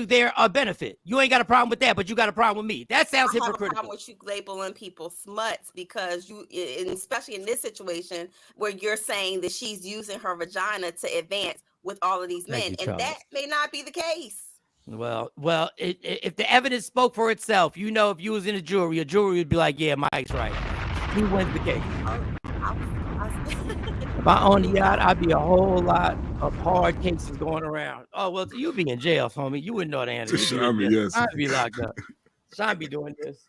their benefit. You ain't got a problem with that, but you got a problem with me. That sounds hypocritical. I have a problem with you labeling people smuts because especially in this situation where you're saying that she's using her vagina to advance with all of these men, and that may not be the case. Well, if the evidence spoke for itself, if you was in a jury would be like, yeah, Mike's right. He wins the case. If I owned the yacht, I'd be a whole lot of hard cases going around. Oh, well, you'd be in jail, homie. You wouldn't know the answer. Yes. I'd be locked up. Sean be doing this.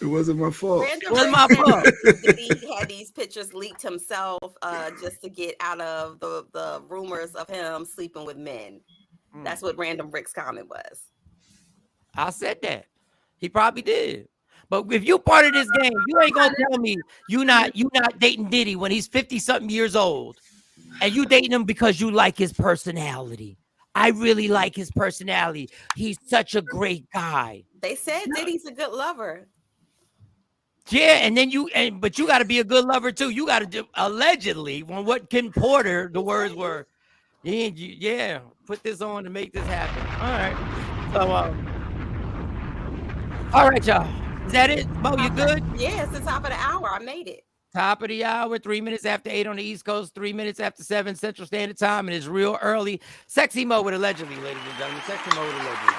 It wasn't my fault. It wasn't my fault. He had these pictures leaked himself just to get out of the rumors of him sleeping with men. That's what Random Rick's comment was. I said that. He probably did. But if you part of this game, you ain't gonna tell me you not dating Diddy when he's 50-something years old, and you dating him because you like his personality. I really like his personality. He's such a great guy. They said Diddy's a good lover. Yeah, and then but you got to be a good lover too. You got to do allegedly. When what Ken Porter, the words were, yeah, put this on to make this happen. All right, so all right, y'all. Is that it? Mo, you good? Yeah, it's the top of the hour. I made it. Top of the hour, 3 minutes after 8 on the East Coast, 3 minutes after 7 Central Standard Time, and it's real early. Sexy Mo with allegedly, ladies and gentlemen. Sexy Mo with allegedly.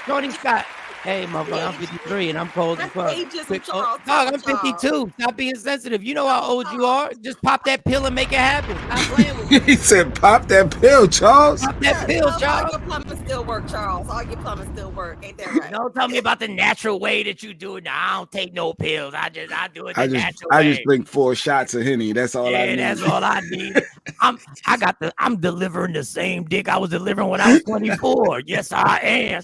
Tony Scott. Hey, motherfucker, I'm 53 and I'm cold as fuck. Dog, I'm 52. Stop being sensitive. You know how old you are. Just pop that pill and make it happen. Stop playing with me. He said, "Pop that pill, Charles." Pop that pill, All Charles. your plumbing still work, Charles. All your plumbing still work. Ain't that right? Don't tell me about the natural way that you do it. No, I don't take no pills. I do it the natural way. I just drink 4 shots of Henny. That's all I need. That's all I need. I'm delivering the same dick I was delivering when I was 24. Yes, I am.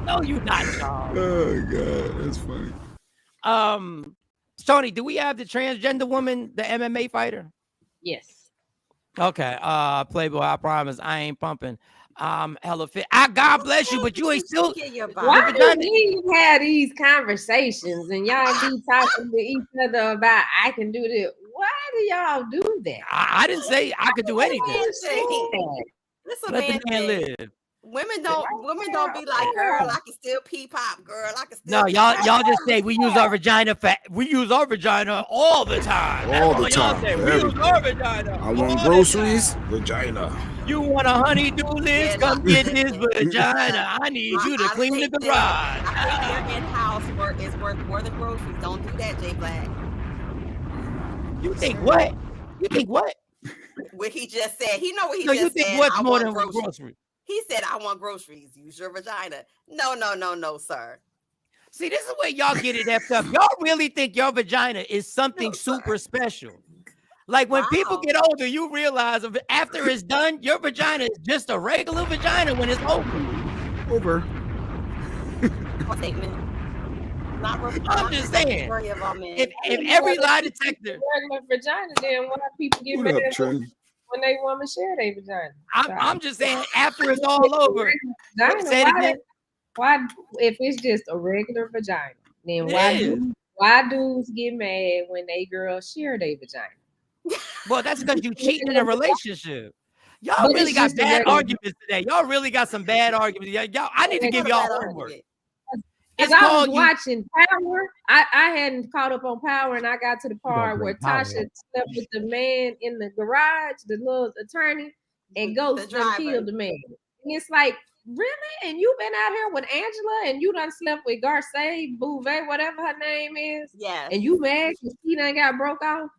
No, you're not, Charles. Oh God, that's funny. Tony, do we have the transgender woman, the MMA fighter? Yes. Okay. Playboy, I promise I ain't pumping. Hella fit. God bless you, but you ain't still. Why do we have these conversations and y'all be talking to each other about I can do this? Why do y'all do that? I didn't say I could do anything. Listen, Let the man live. Women don't be like, girl, I can still pee pop, girl. I can still. No, y'all just say we use our vagina all the time. All the time. We use our vagina. I want groceries, vagina. You want a honey-do list? Come get this vagina. I need you to clean the garage. I think your in-house work is worth more than groceries. Don't do that, Jay Black. You think what? You think what? What he just said. He know what he no, just you think said. what's more than groceries? He said, I want groceries. Use your vagina. No, sir. See, this is where y'all get it effed up. Y'all really think your vagina is something super special. Like when people get older, you realize after it's done, your vagina is just a regular vagina when it's over. I'm just saying. If every lie detector regular vagina, then why people get mad when they woman share their vagina? I'm just saying after it's all over. Why if it's just a regular vagina, then why dudes get mad when they girls share their vagina? Well, that's because you cheating in a relationship. Y'all really got bad arguments today. Y'all really got some bad arguments. Y'all, I need to give y'all homework. Because I was watching Power. I hadn't caught up on Power, and I got to the part where Tasha slept with the man in the garage, the little attorney, and Ghost killed the man. And it's like, really? And you been out here with Angela, and you done slept with Garcelle Bouvet, whatever her name is. Yeah. And you mad because she done got broke off?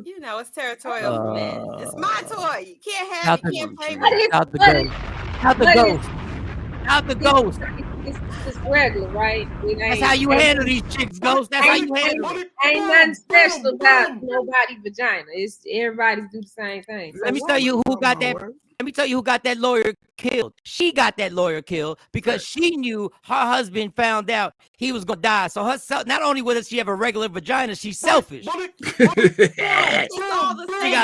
You know, it's territorial, man. It's my toy. You can't have it. You can't play with it. Out the ghost. It's regular, right? That's how you handle these chicks, Ghost. That's how you handle it. Ain't nothing special about nobody's vagina. It's everybody's do the same thing. Let me tell you who got that. Let me tell you who got that lawyer killed. She got that lawyer killed because she knew her husband found out he was gonna die. So herself, not only does she have a regular vagina, she's selfish. She got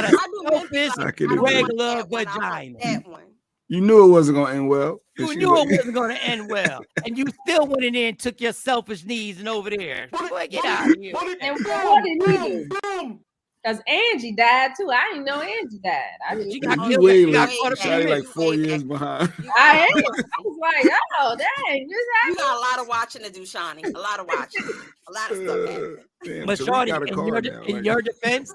a selfish regular vagina. You knew it wasn't gonna end well. You knew it wasn't gonna end well, and you still went in there and took your selfish needs and over there. Boy, get out of here. And what did he do? Because Angie died too. I didn't know Angie died. She got killed. Way late. She like 4 years behind. I am. I was like, oh dang, you got a lot of watching to do, Shawnee. A lot of watching. A lot of stuff happening. But Shawnee, in your defense,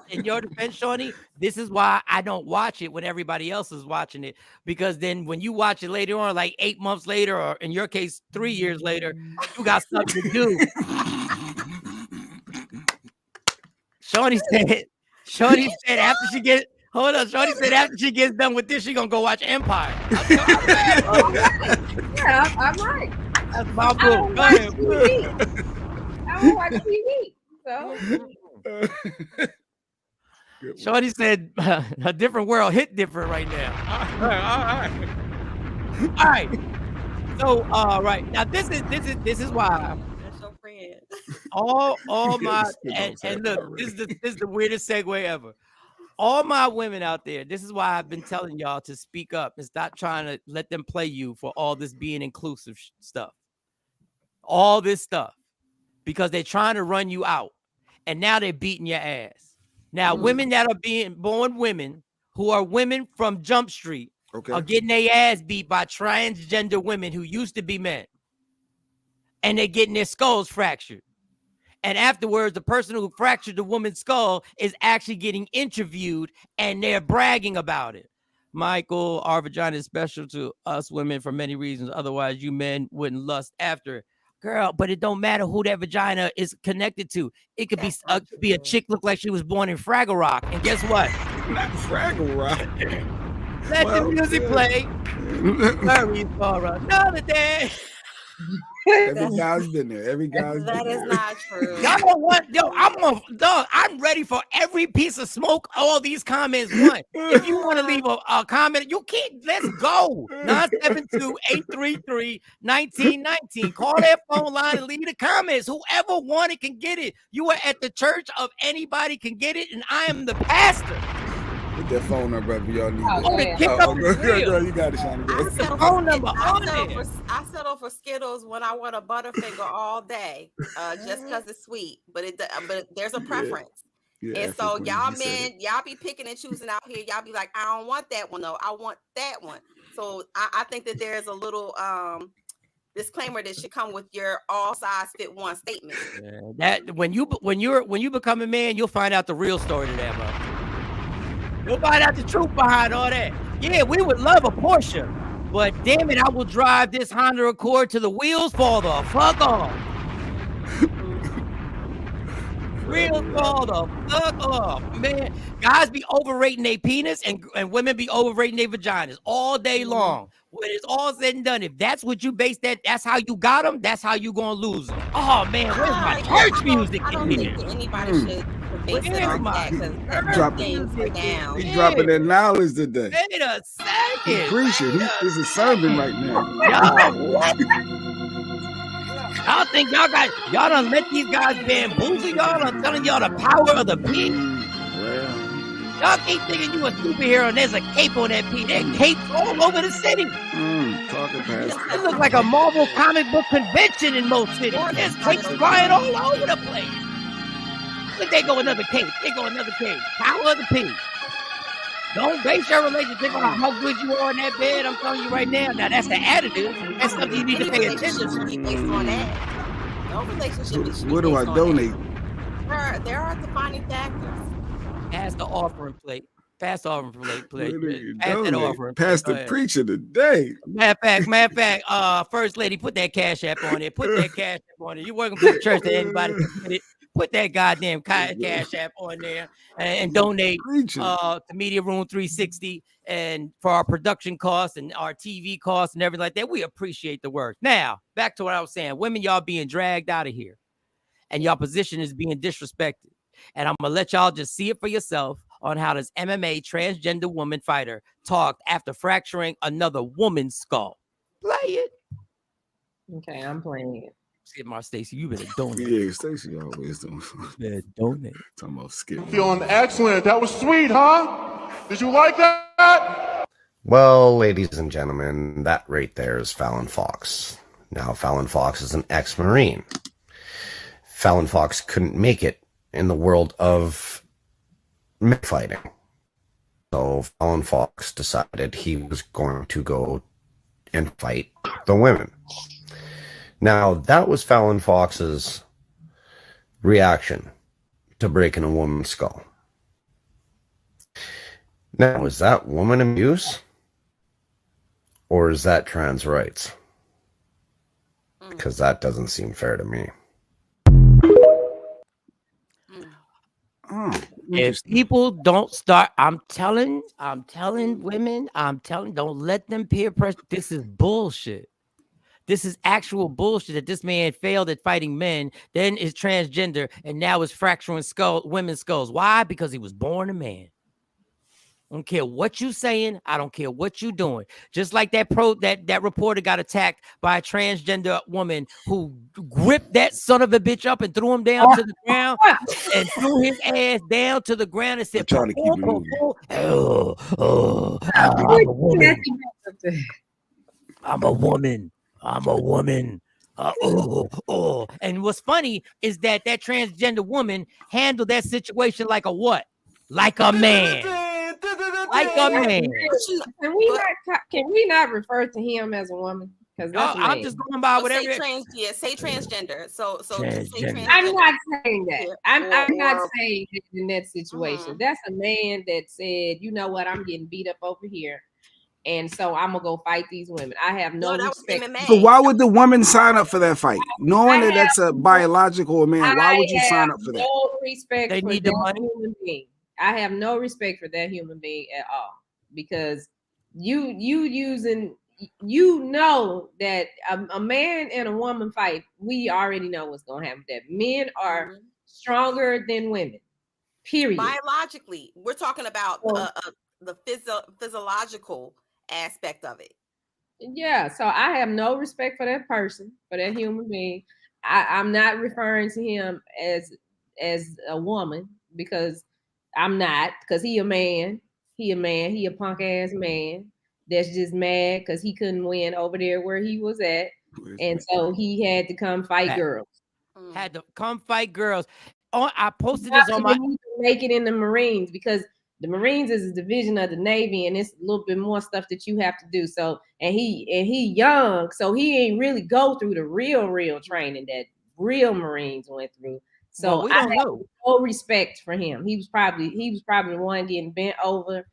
Shawnee, this is why I don't watch it when everybody else is watching it. Because then when you watch it later on, like 8 months later, or in your case, 3 years later, you got something to do. Shorty said after she gets done with this, she gonna go watch Empire. Yeah, I'm right. That's my book. Go ahead. I don't watch TV. So Shorty said a different world hit different right now. All right. So right now this is why. All my and look, this is the weirdest segue ever. All my women out there, this is why I've been telling y'all to speak up and stop trying to let them play you for all this being inclusive stuff. All this stuff. Because they're trying to run you out. And now they're beating your ass. Now, women that are being born women who are women from Jump Street are getting their ass beat by transgender women who used to be men. And they're getting their skulls fractured. And afterwards, the person who fractured the woman's skull is actually getting interviewed and they're bragging about it. Michael, our vagina is special to us women for many reasons. Otherwise, you men wouldn't lust after it. Girl, but it don't matter who that vagina is connected to. It could be a chick look like she was born in Fraggle Rock. And guess what? Fraggle Rock. Let the music play. Sorry for another day. Every guy's been there. Every guy's that been is there. not true. Y'all know what? Yo, I'm ready for every piece of smoke all these comments want. If you want to leave a comment, you can't. Let's go. 972-833-1919. Call that phone line and leave the comments. Whoever wanted can get it. You are at the church of anybody can get it, and I am the pastor. Put that phone number up if y'all need it. Girl, you got it, Shawn. I settle for Skittles when I want a Butterfinger all day, just because it's sweet. But there's a preference. Yeah, and so y'all men, y'all be picking and choosing out here. Y'all be like, I don't want that one though. I want that one. So I think that there's a little disclaimer that should come with your all size fit one statement. Yeah, that when you become a man, you'll find out the real story to that, bro. You'll find out the truth behind all that. Yeah, we would love a Porsche, but damn it, I will drive this Honda Accord till the wheels fall the fuck off. Wheels fall the fuck off, man. Guys be overrating their penis and women be overrating their vaginas all day long. When it's all said and done, if that's what you base that's how you got them, that's how you gonna lose them. Oh man, where's my church music? I don't think that anybody should base it on that because things are down. He's dropping that knowledge today. Wait a second. He's preaching. He's a sermon right now. Y'all think y'all done let these guys bamboozle y'all? I'm telling y'all the power of the P. Y'all keep thinking you a superhero and there's a cape on that P. There are capes all over the city. Talking past. It looks like a Marvel comic book convention in most cities. There's capes flying all over the place. Look, they go another cape. Power of the P. Don't base your relationship on how good you are in that bed. I'm telling you right now. Now, that's the attitude. That's something you need to pay attention to. Based on that. No relationship is What do I donate? There are defining factors. Pass the offering plate. Pass the offering plate. Pass the preacher today. Matter of fact, First Lady, put that Cash App on it. You're working for the church that anybody can get it. Put that goddamn Cash App on there and donate to Media Room 360 and for our production costs and our TV costs and everything like that. We appreciate the work. Now, back to what I was saying. Women, y'all being dragged out of here and y'all position is being disrespected. And I'm going to let y'all just see it for yourself on how this MMA transgender woman fighter talked after fracturing another woman's skull. Play it. Okay, I'm playing it. Skip my Stacy, you better donate. Yeah, Stacy always doing. Better donate. Talking about Skip. Feeling excellent. That was sweet, huh? Did you like that? Well, ladies and gentlemen, that right there is Fallon Fox. Now, Fallon Fox is an ex-Marine. Fallon Fox couldn't make it in the world of men fighting. So Fallon Fox decided he was going to go and fight the women. Now, that was Fallon Fox's reaction to breaking a woman's skull. Now, is that woman abuse? Or is that trans rights? Because that doesn't seem fair to me. If people don't start, I'm telling women, don't let them peer pressure. This is bullshit. This is actual bullshit that this man failed at fighting men, then is transgender, and now is fracturing women's skulls. Why? Because he was born a man. I don't care what you saying. I don't care what you doing. Just like that reporter got attacked by a transgender woman who gripped that son of a bitch up and threw him down to the ground and threw his ass down to the ground and said, I'm a woman. And what's funny is that transgender woman handled that situation like a what? Like a man. like a man. Can we not refer to him as a woman? Because I'm just going by whatever. Say transgender. So just say transgender. I'm not saying that. I'm not saying that in that situation. That's a man that said, you know what, I'm getting beat up over here, and so I'm gonna go fight these women. I have no respect. So why would the woman sign up for that fight, knowing that that's a biological man? Why would you sign up for that? No respect They for need the that money. human being. I have no respect for that human being at all, because you know that a man and a woman fight, we already know what's going to happen. That men are stronger than women, period. Biologically, we're talking about the physiological aspect of it. Yeah, so I have no respect for that person, for that human being. I'm not referring to him as a woman, because I'm not, because he a man. He a punk ass man that's just mad because he couldn't win over there where he was at. And so he had to come fight girls. Had to come fight girls. Oh, I posted this on my make it in the Marines, because the Marines is a division of the Navy, and it's a little bit more stuff that you have to do. So, and he young, so he ain't really go through the real training that real Marines went through. So we don't know. No respect for him. He was probably the one getting bent over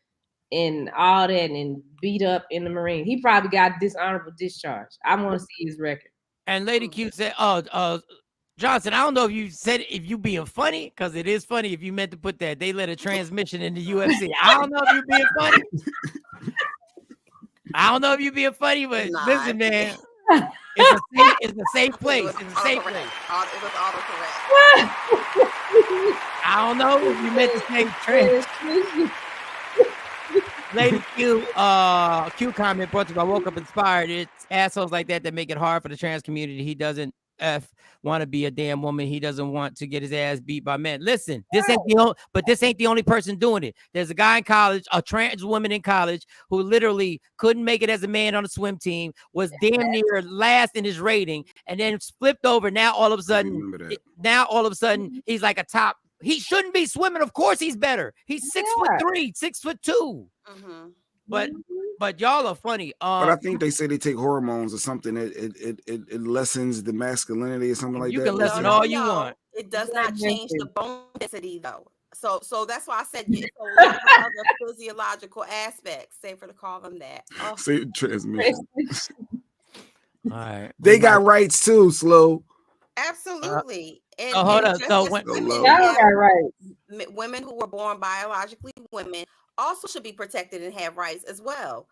and all that and beat up in the Marine. He probably got dishonorable discharge. I want to see his record. And Lady Q said, Johnson, I don't know if you said it, if you being funny, because it is funny if you meant to put that. They let a transmission in the UFC. I don't know if you being funny. I don't know if you being funny, but listen, man, it's a safe place. It's a safe place. It was autocorrect. I don't know if you meant to say trans. Lady Q, Q comment brought to you by Woke Up Inspired. It's assholes like that make it hard for the trans community. He doesn't want to be a damn woman. He doesn't want to get his ass beat by men. Listen, this ain't the only person doing it. There's a guy in college, a trans woman in college, who literally couldn't make it as a man on a swim team, was damn near last in his rating, and then flipped over. Now all of a sudden, he's like a top. He shouldn't be swimming. Of course he's better. He's 6'3", 6'2". But y'all are funny. But I think they say they take hormones or something. It lessens the masculinity or something like that. You can lessen all you want. It does not change the bone density though. So that's why I said it's a lot of other physiological aspects. Safer to call them that. Oh. Say transmission. All right. They got rights too, Slow. Absolutely. Hold on. So women who were born biologically women also should be protected and have rights as well.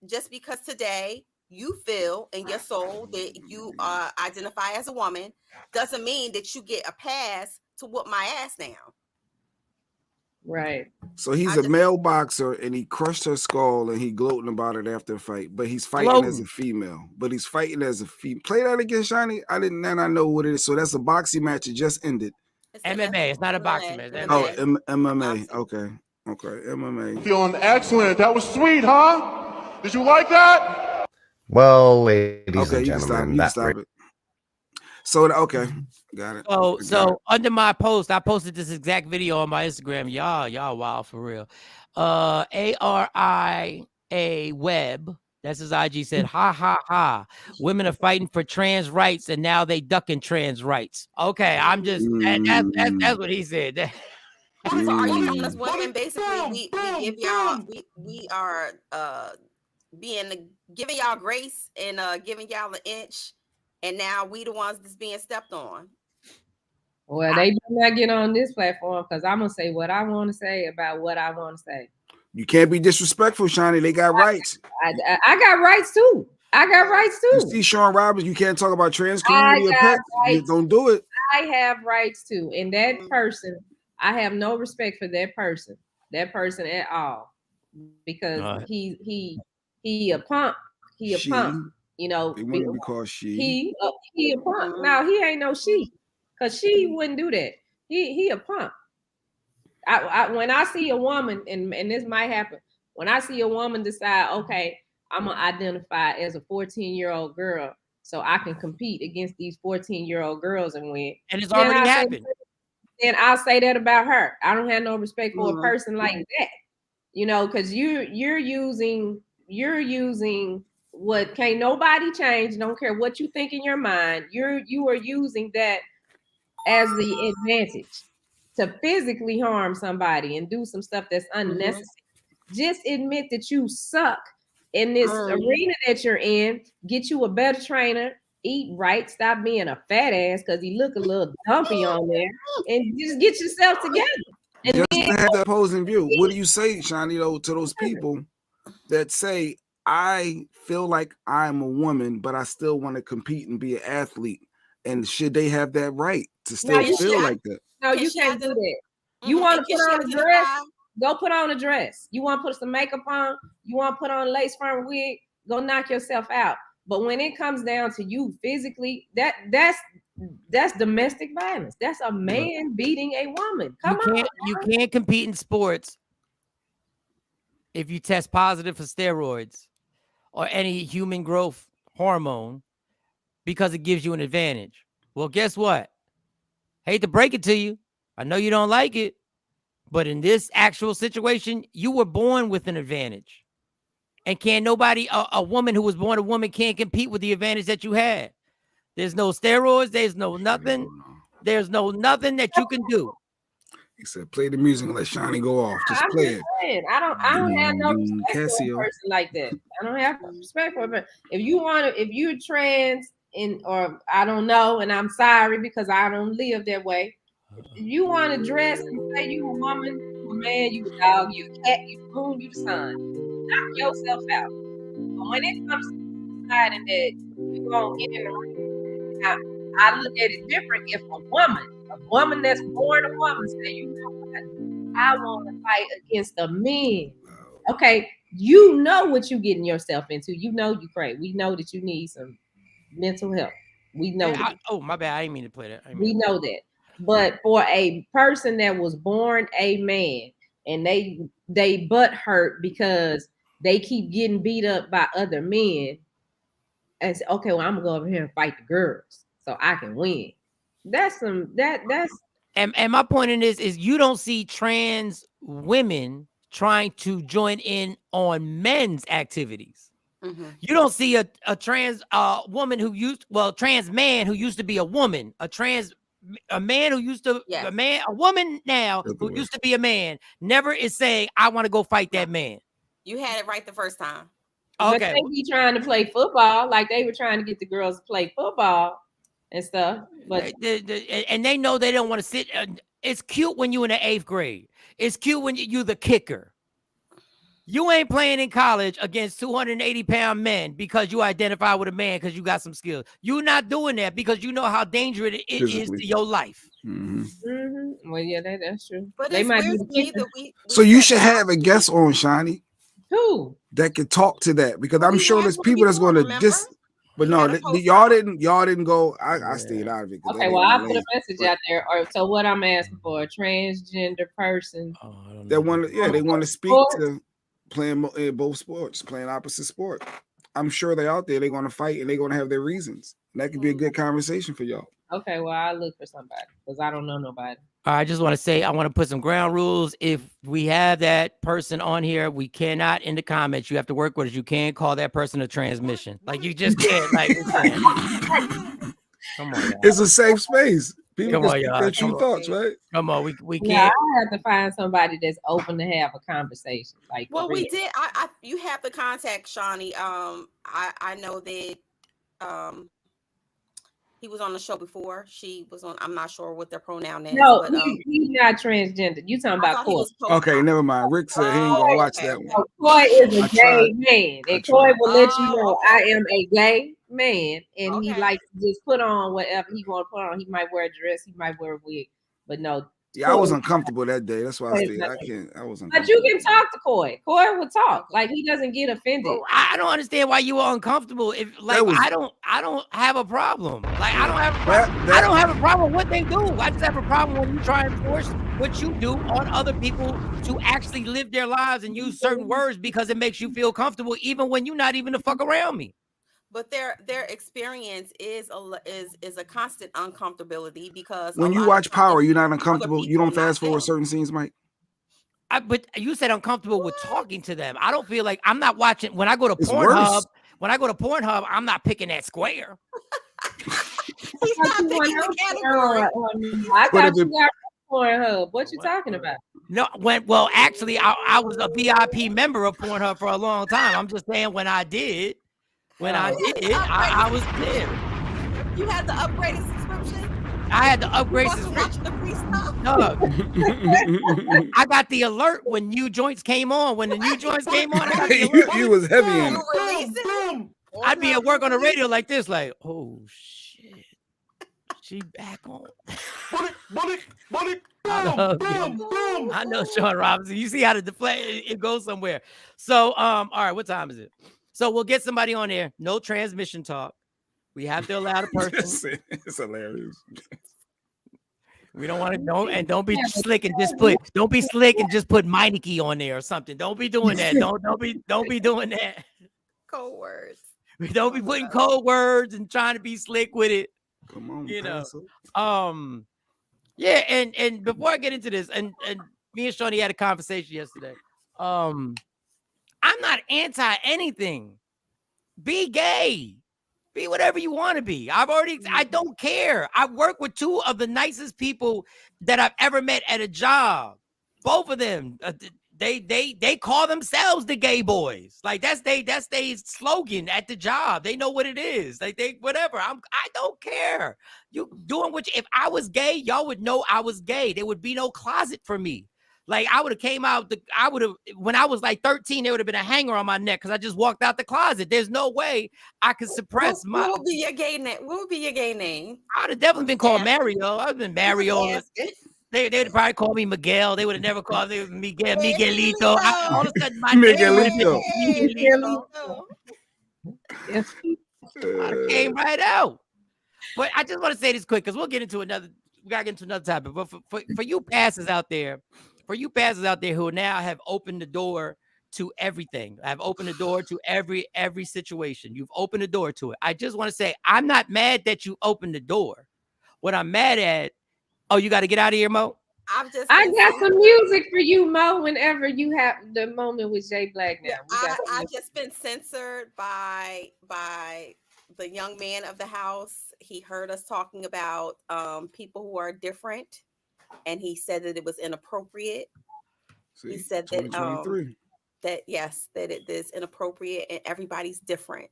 Just because today you feel in your soul that you identify as a woman doesn't mean that you get a pass to whoop my ass now. Right. So he's a male boxer and he crushed her skull and he gloating about it after a fight, but he's fighting as a female. Play that again, Shiny. I know what it is. So that's a boxing match. It just ended. It's MMA. It's not a boxing match. MMA. Okay, MMA. Feeling excellent. That was sweet, huh? Did you like that? Well, ladies and gentlemen, stop it. So got it. So under my post, I posted this exact video on my Instagram. Y'all wild for real. ARIA Web, that's his IG, said, ha ha ha. Women are fighting for trans rights and now they ducking trans rights. Okay, I'm just that's what he said. So are you telling us women basically we are giving y'all grace and giving y'all an inch, and now we the ones that's being stepped on? Well, they do not get on this platform because I'm gonna say what I want to say about what I want to say. You can't be disrespectful, Shiny. They got rights. I got rights too. You see Shawn Roberts, you can't talk about trans community or pets. Don't do it. I have rights too. And that person, I have no respect for that person at all. Because he a punk. He a punk. You know, they want to be called she. He a punk. No, he ain't no she. Because she wouldn't do that. He a punk. When I see a woman, and this might happen, when I see a woman decide, okay, I'm gonna identify as a 14-year-old girl so I can compete against these 14-year-old girls and win. And it's already happened. Then I'll say that about her. I don't have no respect for a person like that. You know, because you're using what can't nobody change. Don't care what you think in your mind. You are using that as the advantage to physically harm somebody and do some stuff that's unnecessary. Just admit that you suck in this arena that you're in. Get you a better trainer. Eat right. Stop being a fat ass because he look a little dumpy on there, and just get yourself together. And just then, to have the opposing view. What do you say, Shawnee, though, to those people that say, I feel like I'm a woman, but I still want to compete and be an athlete? And should they have that right to still feel like that? No, you can't do that. You want to put on a dress? Go put on a dress. You want to put some makeup on? You want to put on a lace front wig? Go knock yourself out. But when it comes down to you physically, that's domestic violence. That's a man beating a woman. You can't compete in sports if you test positive for steroids or any human growth hormone because it gives you an advantage. Well, guess what? Hate to break it to you. I know you don't like it, but in this actual situation, you were born with an advantage. And can't nobody, a woman who was born a woman can't compete with the advantage that you had. There's no steroids. There's no nothing. There's no nothing that you can do. He said, play the music and let Shawnee go off. Just play it. Saying, I don't have no respect for a person like that. I don't have respect for it. If you're trans or I don't know, and I'm sorry because I don't live that way. If you want to dress and say you a woman, you a man, you a dog, you a cat, you a moon, you the sun. Knock yourself out. But when it comes to deciding that you're gonna get in the ring, I look at it different. If a woman that's born a woman, say, you know what, I want to fight against the men. Okay, you know what you're getting yourself into. You know you crazy. We know that you need some mental help. We know that. Oh, my bad. I didn't mean to play that. We know that. But for a person that was born a man and they butt hurt because they keep getting beat up by other men and say, okay, well, I'm gonna go over here and fight the girls so I can win. That's and my point in this is you don't see trans women trying to join in on men's activities. You don't see a trans woman trans man who used to be a woman, a man who used to a woman now who used to be a man never is saying, I want to go fight that man. You had it right the first time. Okay. But they be trying to play football, like they were trying to get the girls to play football and stuff. But and they know they don't want to sit. It's cute when you're in the 8th grade. It's cute when you're the kicker. You ain't playing in college against 280-pound men because you identify with a man because you got some skills. You're not doing that because you know how dangerous it is to your life. Well, yeah, that's true. But they might be so you should have a guest on, Shawnee. Who? That could talk to that because I'm sure there's people that's going to just. But no, y'all didn't go. I stayed out of it. Okay, well, I put a message out there. So what I'm asking for a transgender person that they want to speak to playing in both sports, playing opposite sport. I'm sure they're out there. They're going to fight and they're going to have their reasons. And that could be a good conversation for y'all. Okay, well, I'll look for somebody because I don't know nobody. I just want to say I want to put some ground rules. If we have that person on here, we cannot in the comments. You have to work with us. You can't call that person a transmission. Like you just can't. Like come on, y'all. It's a safe space. People can speak their true thoughts, right? Come on, we can't. Yeah, I have to find somebody that's open to have a conversation. Like, well, we did. You have to contact Shawnee. I know that he was on the show before. She was on. I'm not sure what their pronoun is. No, but, he's not transgender. You talking about Coy? Okay, never mind. Rick said he ain't gonna watch that one. So Coy is a gay man, and Coy will let you know I am a gay man, and he likes to just put on whatever he want to put on. He might wear a dress, he might wear a wig, but no. Yeah, I was uncomfortable that day. That's why I stayed. I was uncomfortable. But you can talk to Coy. Coy will talk. Like he doesn't get offended. Well, I don't understand why you were uncomfortable. If I don't have a problem. Like I don't have a problem. I don't have a problem with what they do. I just have a problem when you try and force what you do on other people to actually live their lives and use certain words because it makes you feel comfortable, even when you're not even the fuck around me. But their experience is a constant uncomfortability because when you watch Power, you're not uncomfortable. You don't fast forward certain scenes, Mike. But you said uncomfortable with talking to them. I don't feel like I'm not watching when I go to It's Pornhub. worse. When I go to Pornhub, I'm not picking that square. He's not picking the category. I thought you got Pornhub. What you talking about? No, actually, I was a VIP member of Pornhub for a long time. I'm just saying when I did, I was there. You had the upgraded subscription? I had the upgrade subscription. No, I got the alert when new joints came on. When the new joints came on, I got the alert. you was heavy in it. I'd be at work on the radio like this, like, oh shit, she back on. I know Shawn Robinson. You see how the deflate it goes somewhere. So, all right, what time is it? So we'll get somebody on there. No transmission talk. We have to allow the person. It's hilarious. We don't want to know, and don't be slick and just put Meineke on there or something. Don't be doing that. Don't be doing that. Code words. Don't be putting code words and trying to be slick with it. Come on, you know. Yeah, and before I get into this, and me and Shawnee had a conversation yesterday. I'm not anti anything. Be gay. Be whatever you want to be. I don't care. I work with two of the nicest people that I've ever met at a job. Both of them, they call themselves the gay boys. Like that's they slogan at the job. They know what it is. Like they whatever. I don't care. You doing what if I was gay, y'all would know I was gay. There would be no closet for me. Like I would have came out. When I was like 13, there would have been a hanger on my neck because I just walked out the closet. There's no way I could suppress my. What would be your gay name? What would be your gay name? I'd have definitely been called Mario. I've been Mario. They would probably call me Miguel. They would have never called me Miguel, Miguelito. All of a sudden, my name would have been Miguelito. I came right out. But I just want to say this quick because we'll get into another. We gotta get into another topic. But for you pastors out there. For you pastors out there who now have opened the door to everything, I've opened the door to every situation. You've opened the door to it. I just want to say, I'm not mad that you opened the door. What I'm mad at, you got to get out of here, Mo. I got some music for you, Mo, whenever you have the moment with Jay Black now. I've just been censored by the young man of the house. He heard us talking about people who are different. And he said that it was inappropriate. He said that that it is inappropriate and everybody's different.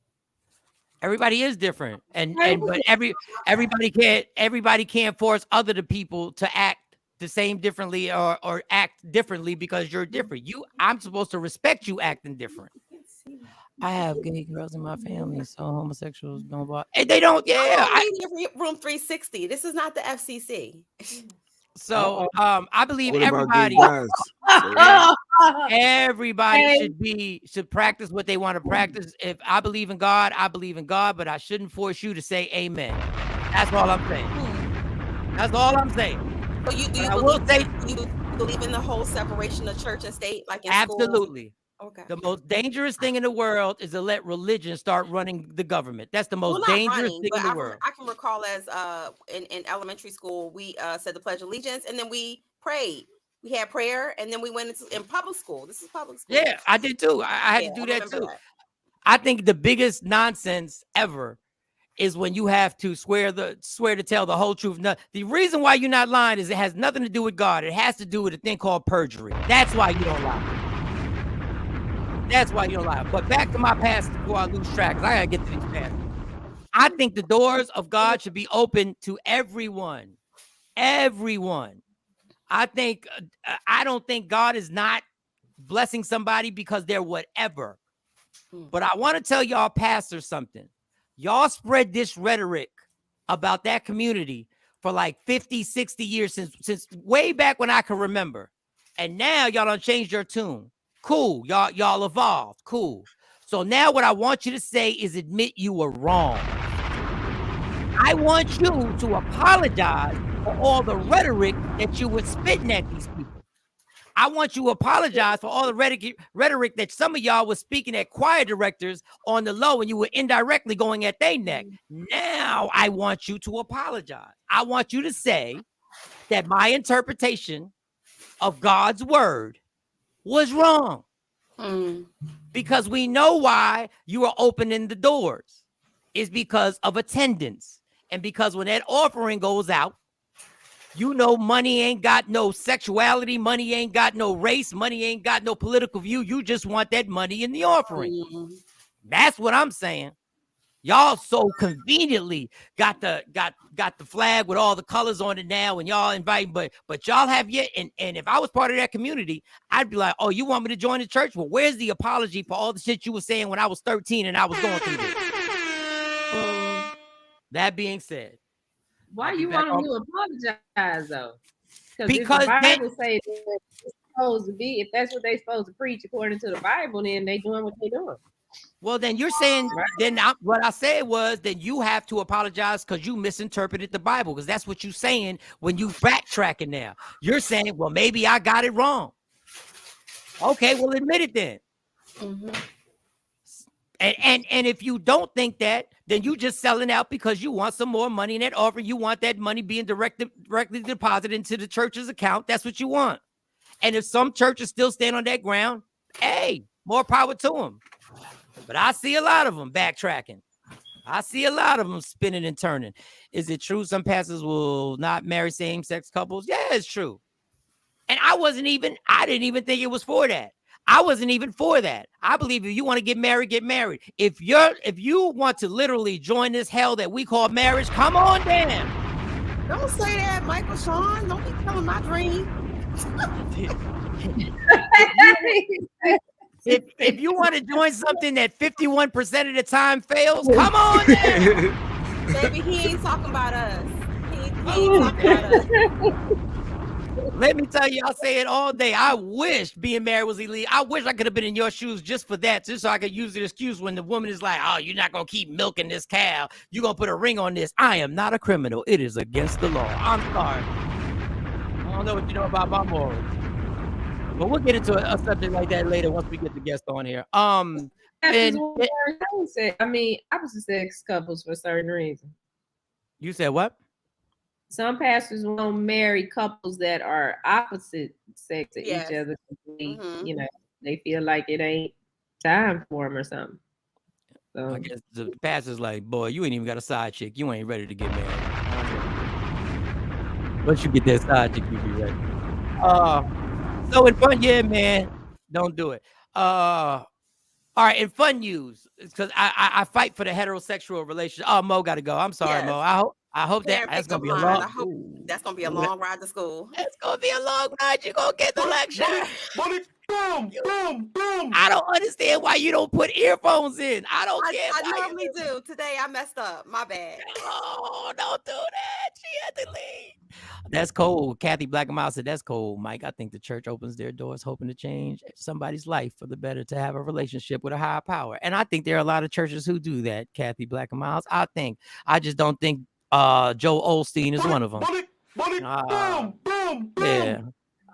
Everybody is different, but everybody can't force other people to act the same differently or act differently because you're different. I'm supposed to respect you acting different. I have gay girls in my family, so homosexuals don't bother. They don't. Yeah, room 360. This is not the FCC. So I believe everybody should practice what they want to practice. If I believe in God, I believe in God, but I shouldn't force you to say amen. That's all I'm saying. That's all I'm saying. But you believe in the whole separation of church and state, like in absolutely. Schools? Okay. The most dangerous thing in the world is to let religion start running the government. That's the most dangerous thing in the world. I can recall as in elementary school, we said the Pledge of Allegiance and then we prayed. We had prayer and then we went in public school. This is public school. Yeah, I did too. I had to do that too. I think the biggest nonsense ever is when you have to swear to tell the whole truth. No, the reason why you're not lying is it has nothing to do with God. It has to do with a thing called perjury. That's why you don't lie. That's why you don't lie. But back to my past before I lose track, because I gotta get to these past. I think the doors of God should be open to everyone. Everyone. I don't think God is not blessing somebody because they're whatever. But I want to tell y'all pastors something. Y'all spread this rhetoric about that community for like 50, 60 years since way back when I can remember. And now y'all done changed your tune. Cool. Y'all evolved. Cool. So now what I want you to say is admit you were wrong. I want you to apologize for all the rhetoric that you were spitting at these people. I want you to apologize for all the rhetoric that some of y'all was speaking at choir directors on the low and you were indirectly going at their neck. Now I want you to apologize. I want you to say that my interpretation of God's word was wrong. Mm. Because we know why you are opening the doors. It's because of attendance. And because when that offering goes out, you know money ain't got no sexuality, money ain't got no race, money ain't got no political view. You just want that money in the offering. Mm. That's what I'm saying. Y'all so conveniently got the flag with all the colors on it now, and y'all inviting, but y'all have yet. And if I was part of that community, I'd be like, oh, you want me to join the church? Well, where's the apology for all the shit you were saying when I was 13 and I was going through this? That being said, why you want them to apologize though? Because if the Bible say that it's supposed to be, if that's what they supposed to preach according to the Bible, then they doing what they doing. Well, then you're saying, then what I said was, then you have to apologize because you misinterpreted the Bible, because that's what you're saying when you backtracking now. You're saying, well, maybe I got it wrong. Okay, well, admit it then. Mm-hmm. And if you don't think that, then you just selling out because you want some more money in that offering. You want that money being directly deposited into the church's account. That's what you want. And if some churches still stand on that ground, hey, more power to them. But I see a lot of them backtracking. I see a lot of them spinning and turning. Is it true some pastors will not marry same-sex couples? Yeah, it's true. And I didn't even think it was for that. I wasn't even for that. I believe if you want to get married, get married. If you want to literally join this hell that we call marriage, come on down. Don't say that, Michael Shawn. Don't be killing my dream. If you want to join something that 51% of the time fails, come on down. Baby, he ain't talking about us. He ain't talking about us. Let me tell you, I'll say it all day. I wish being married was illegal. I wish I could have been in your shoes just for that, just so I could use the excuse when the woman is like, oh, you're not going to keep milking this cow. You're going to put a ring on this. I am not a criminal. It is against the law. I'm sorry. I don't know what you know about my morals. But we'll get into a subject like that later once we get the guest on here. I mean, opposite sex couples for certain reasons. You said what? Some pastors won't marry couples that are opposite sex to each other. Mm-hmm. You know, they feel like it ain't time for them or something. So I guess the pastor's like, boy, you ain't even got a side chick. You ain't ready to get married. Once you get that side chick, you be ready. So in fun, yeah, man, don't do it. All right, in fun news, because I fight for the heterosexual relationship. Oh, Mo got to go. I'm sorry, Mo. I hope that's gonna be a long. I hope that's gonna be a long ride to school. It's gonna be a long ride. You're gonna get the lecture. Boom, boom, boom. I don't understand why you don't put earphones in. I don't get. I normally do. Today I messed up. My bad. Oh, don't do that. She had to leave. That's cold. Kathy Black and Miles said that's cold. Mike, I think the church opens their doors hoping to change somebody's life for the better, to have a relationship with a higher power. And I think there are a lot of churches who do that, Kathy Black and Miles. I just don't think Joel Osteen is one of them. Boom, boom, boom. Yeah.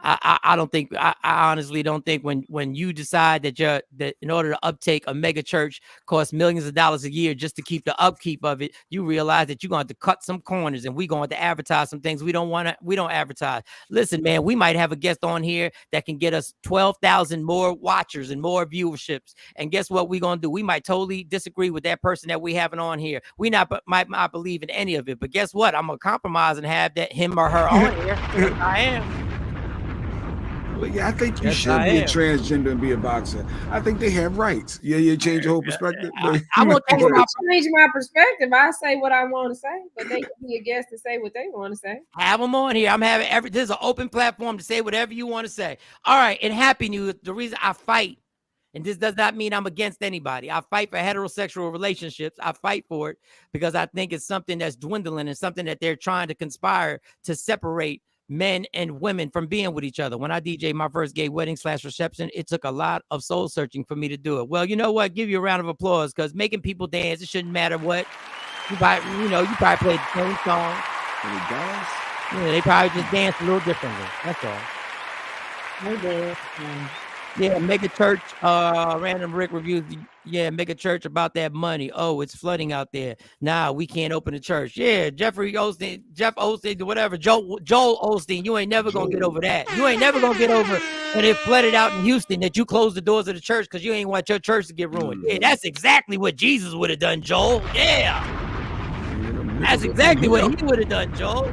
I don't think I honestly don't think when you decide that in order to uptake a mega church costs millions of dollars a year just to keep the upkeep of it, you realize that you're going to cut some corners, and we're going to advertise some things we don't advertise. Listen, man, we might have a guest on here that can get us 12,000 more watchers and more viewerships. And guess what we're going to do? We might totally disagree with that person that we having on here. We might not believe in any of it, but guess what? I'm going to compromise and have that him or her on here. I am. But yeah, I think you should be a transgender and be a boxer. I think they have rights. Yeah, you change your whole perspective. I'm gonna change my perspective. I say what I want to say, but they can be a guest to say what they want to say. Have them on here. I'm having this is an open platform to say whatever you want to say. All right, in happy news, the reason I fight, and this does not mean I'm against anybody. I fight for heterosexual relationships. I fight for it because I think it's something that's dwindling and something that they're trying to conspire to separate men and women from being with each other. When I DJed my first gay wedding / reception, it took a lot of soul searching for me to do it. Well, you know what? Give you a round of applause, because making people dance, it shouldn't matter what. You probably played the same song. And they dance? Yeah, they probably just dance a little differently. That's all. Yeah, mega church. Random Rick reviews. Yeah, mega church about that money. Oh, it's flooding out there. Nah, we can't open the church. Yeah, Jeff Osteen, whatever. Joel Osteen. You ain't never gonna get over that. You ain't never gonna get over when it flooded out in Houston that you closed the doors of the church because you ain't want your church to get ruined. Yeah, that's exactly what Jesus would have done, Joel. Yeah, that's exactly what he would have done, Joel.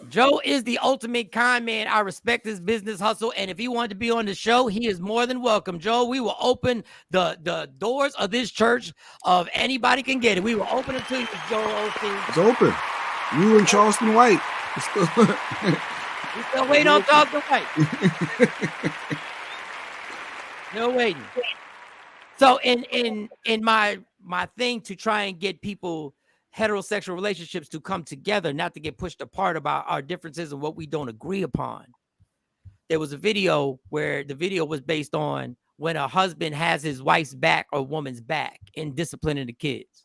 Joe is the ultimate con man. I respect his business hustle. And if he wanted to be on the show, he is more than welcome. Joe, we will open the doors of this church of anybody can get it. We will open it to you, Joe Osteen. It's open. You and Charleston White. We still waiting on Charleston White. No waiting. So in my thing to try and get people heterosexual relationships to come together, not to get pushed apart about our differences and what we don't agree upon. There was a video where the video was based on when a husband has his wife's back or woman's back in disciplining the kids.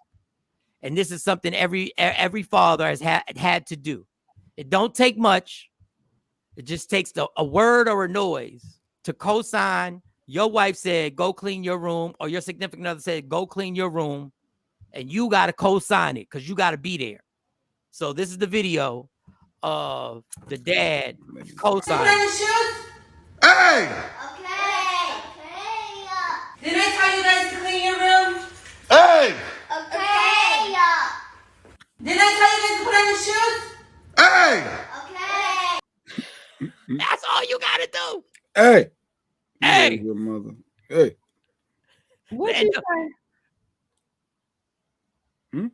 And this is something every father has had to do. It don't take much. It just takes a word or a noise to co-sign. Your wife said, go clean your room, or your significant other said, go clean your room. And you got to co-sign it because you got to be there. So this is the video of the dad co-signing. Hey! Okay. Didn't I tell you guys to clean your room? Hey! Okay. Didn't I tell you guys to put on your shoes? Hey! Okay. That's all you got to do. Hey! Hey! Your mother. Hey! What you say?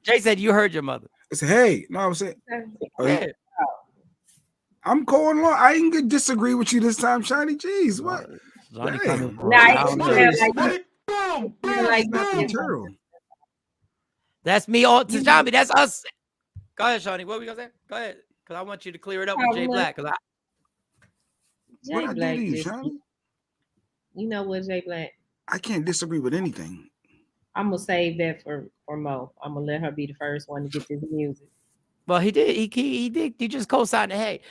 Jay said you heard your mother. I said, hey. No, I'm saying. Yeah. I'm going along. I ain't gonna disagree with you this time, Shiny. Jeez, what? Johnny coming from That's me all to Johnny. That's us. Go ahead, Shawnee. What were we gonna say? Go ahead. Because I want you to clear it up with Jay Black. Jay Black, you know what, Jay Black? I can't disagree with anything. I'm gonna save that for Mo. I'm gonna let her be the first one to get this music. Well, he did. He did. He just co-signed the hey.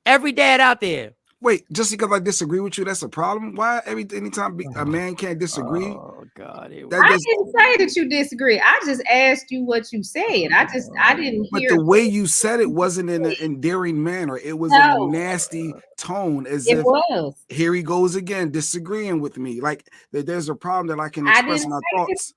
Every dad out there. Wait, just because I disagree with you, that's a problem? Why anytime a man can't disagree? Oh God! I didn't say that you disagree. I just asked you what you said. I didn't hear. But the way you said it wasn't in an endearing manner. It was in a nasty tone, as if here he goes again disagreeing with me. Like that there's a problem that I can express my thoughts.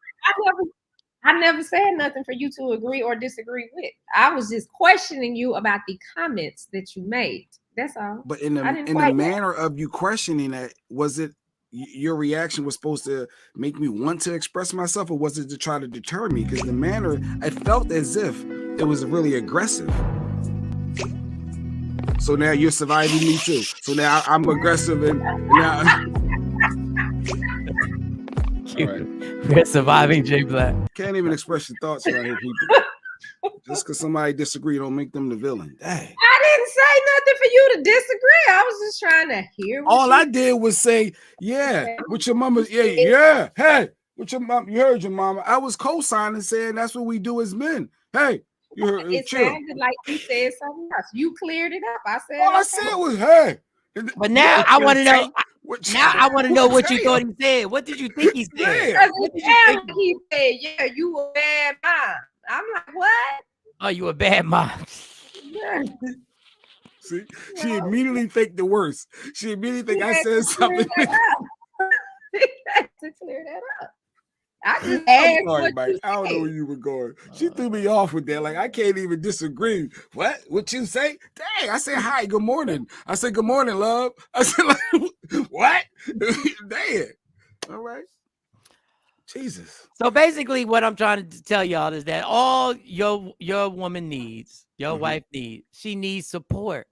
I never said nothing for you to agree or disagree with. I was just questioning you about the comments that you made. That's all. But in the manner of you questioning that, was it your reaction was supposed to make me want to express myself, or was it to try to deter me? Because the manner, I felt as if it was really aggressive. So now you're surviving me too. So now I'm aggressive and now. We're surviving Jay Black. Can't even express your thoughts around here, people. Just because somebody disagree, don't make them the villain. Dang. I didn't say nothing for you to disagree. I was just trying to hear. All I did was say, yeah, with your mama. Yeah. Hey, with your mom. You heard your mama. I was co-signing, saying that's what we do as men. Hey, you heard. It sounded like you said something else. You cleared it up. I said. All I said was, hey. But now I want to know. Now I want to know what you thought he said. What did you think he said? He said, "Yeah, you a bad mom." I'm like, what? Oh, you a bad mom. See, she immediately think the worst. She immediately think I said something. To clear that up. I just asked. Sorry, Mike. I don't know where you were going. She threw me off with that. Like, I can't even disagree. What you say? Dang, I said hi, good morning. I said, good morning, love. I said, like, what? Dang. All right. Jesus. So basically what I'm trying to tell y'all is that all your woman needs, your wife needs, she needs support.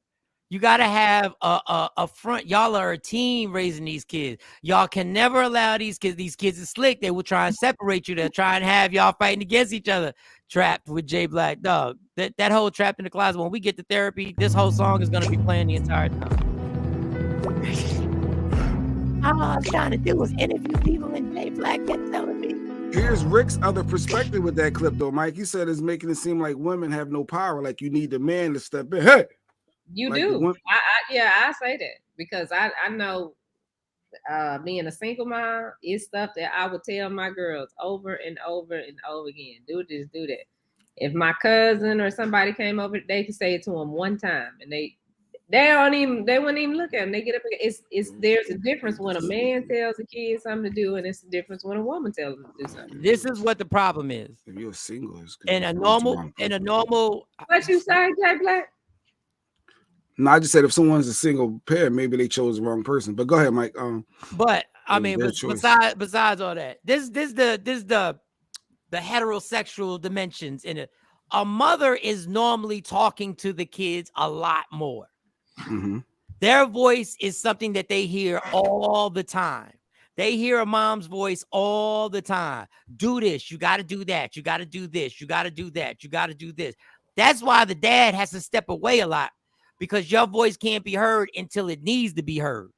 You got to have a front. Y'all are a team raising these kids. Y'all can never allow these kids. These kids are slick. They will try and separate you. They'll try and have y'all fighting against each other. Trapped with Jay Black. Dog. That whole Trapped in the Closet, when we get to therapy, this whole song is going to be playing the entire time. All I'm trying to do was interview people, and Jay Black kept telling me. Here's Rick's other perspective with that clip, though, Mike. He said it's making it seem like women have no power, like you need the man to step in. Hey, You Like do. I say that because I know being a single mom is stuff that I would tell my girls over and over and over again. Do this, do that. If my cousin or somebody came over, they could say it to them one time, and they wouldn't even look at them. They get up. There's a difference when a man tells a kid something to do, and it's a difference when a woman tells them to do something. This is what the problem is. If you're single, it's in a normal. What you say, Jay Black? No, I just said if someone's a single parent, maybe they chose the wrong person. But go ahead, Mike. But I mean, besides all that, this the heterosexual dimensions in it. A mother is normally talking to the kids a lot more. Mm-hmm. Their voice is something that they hear all the time. They hear a mom's voice all the time. Do this. You got to do that. You got to do this. You got to do that. You got to do this. That's why the dad has to step away a lot, because your voice can't be heard until it needs to be heard.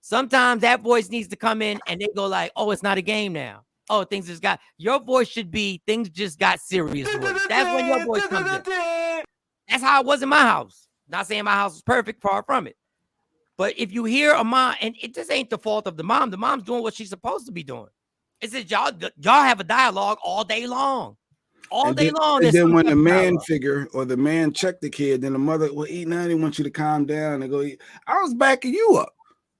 Sometimes that voice needs to come in and they go like, oh, it's not a game now. Oh, things just got, your voice should be, things just got serious. That's when your voice comes in. That's how it was in my house. Not saying my house is perfect, far from it. But if you hear a mom, and it just ain't the fault of the mom's doing what she's supposed to be doing. It's that y'all have a dialogue all day long. All day long. And then when the man figure or the man check the kid, then the mother, well, eat now, they want you to calm down and go eat. I was backing you up.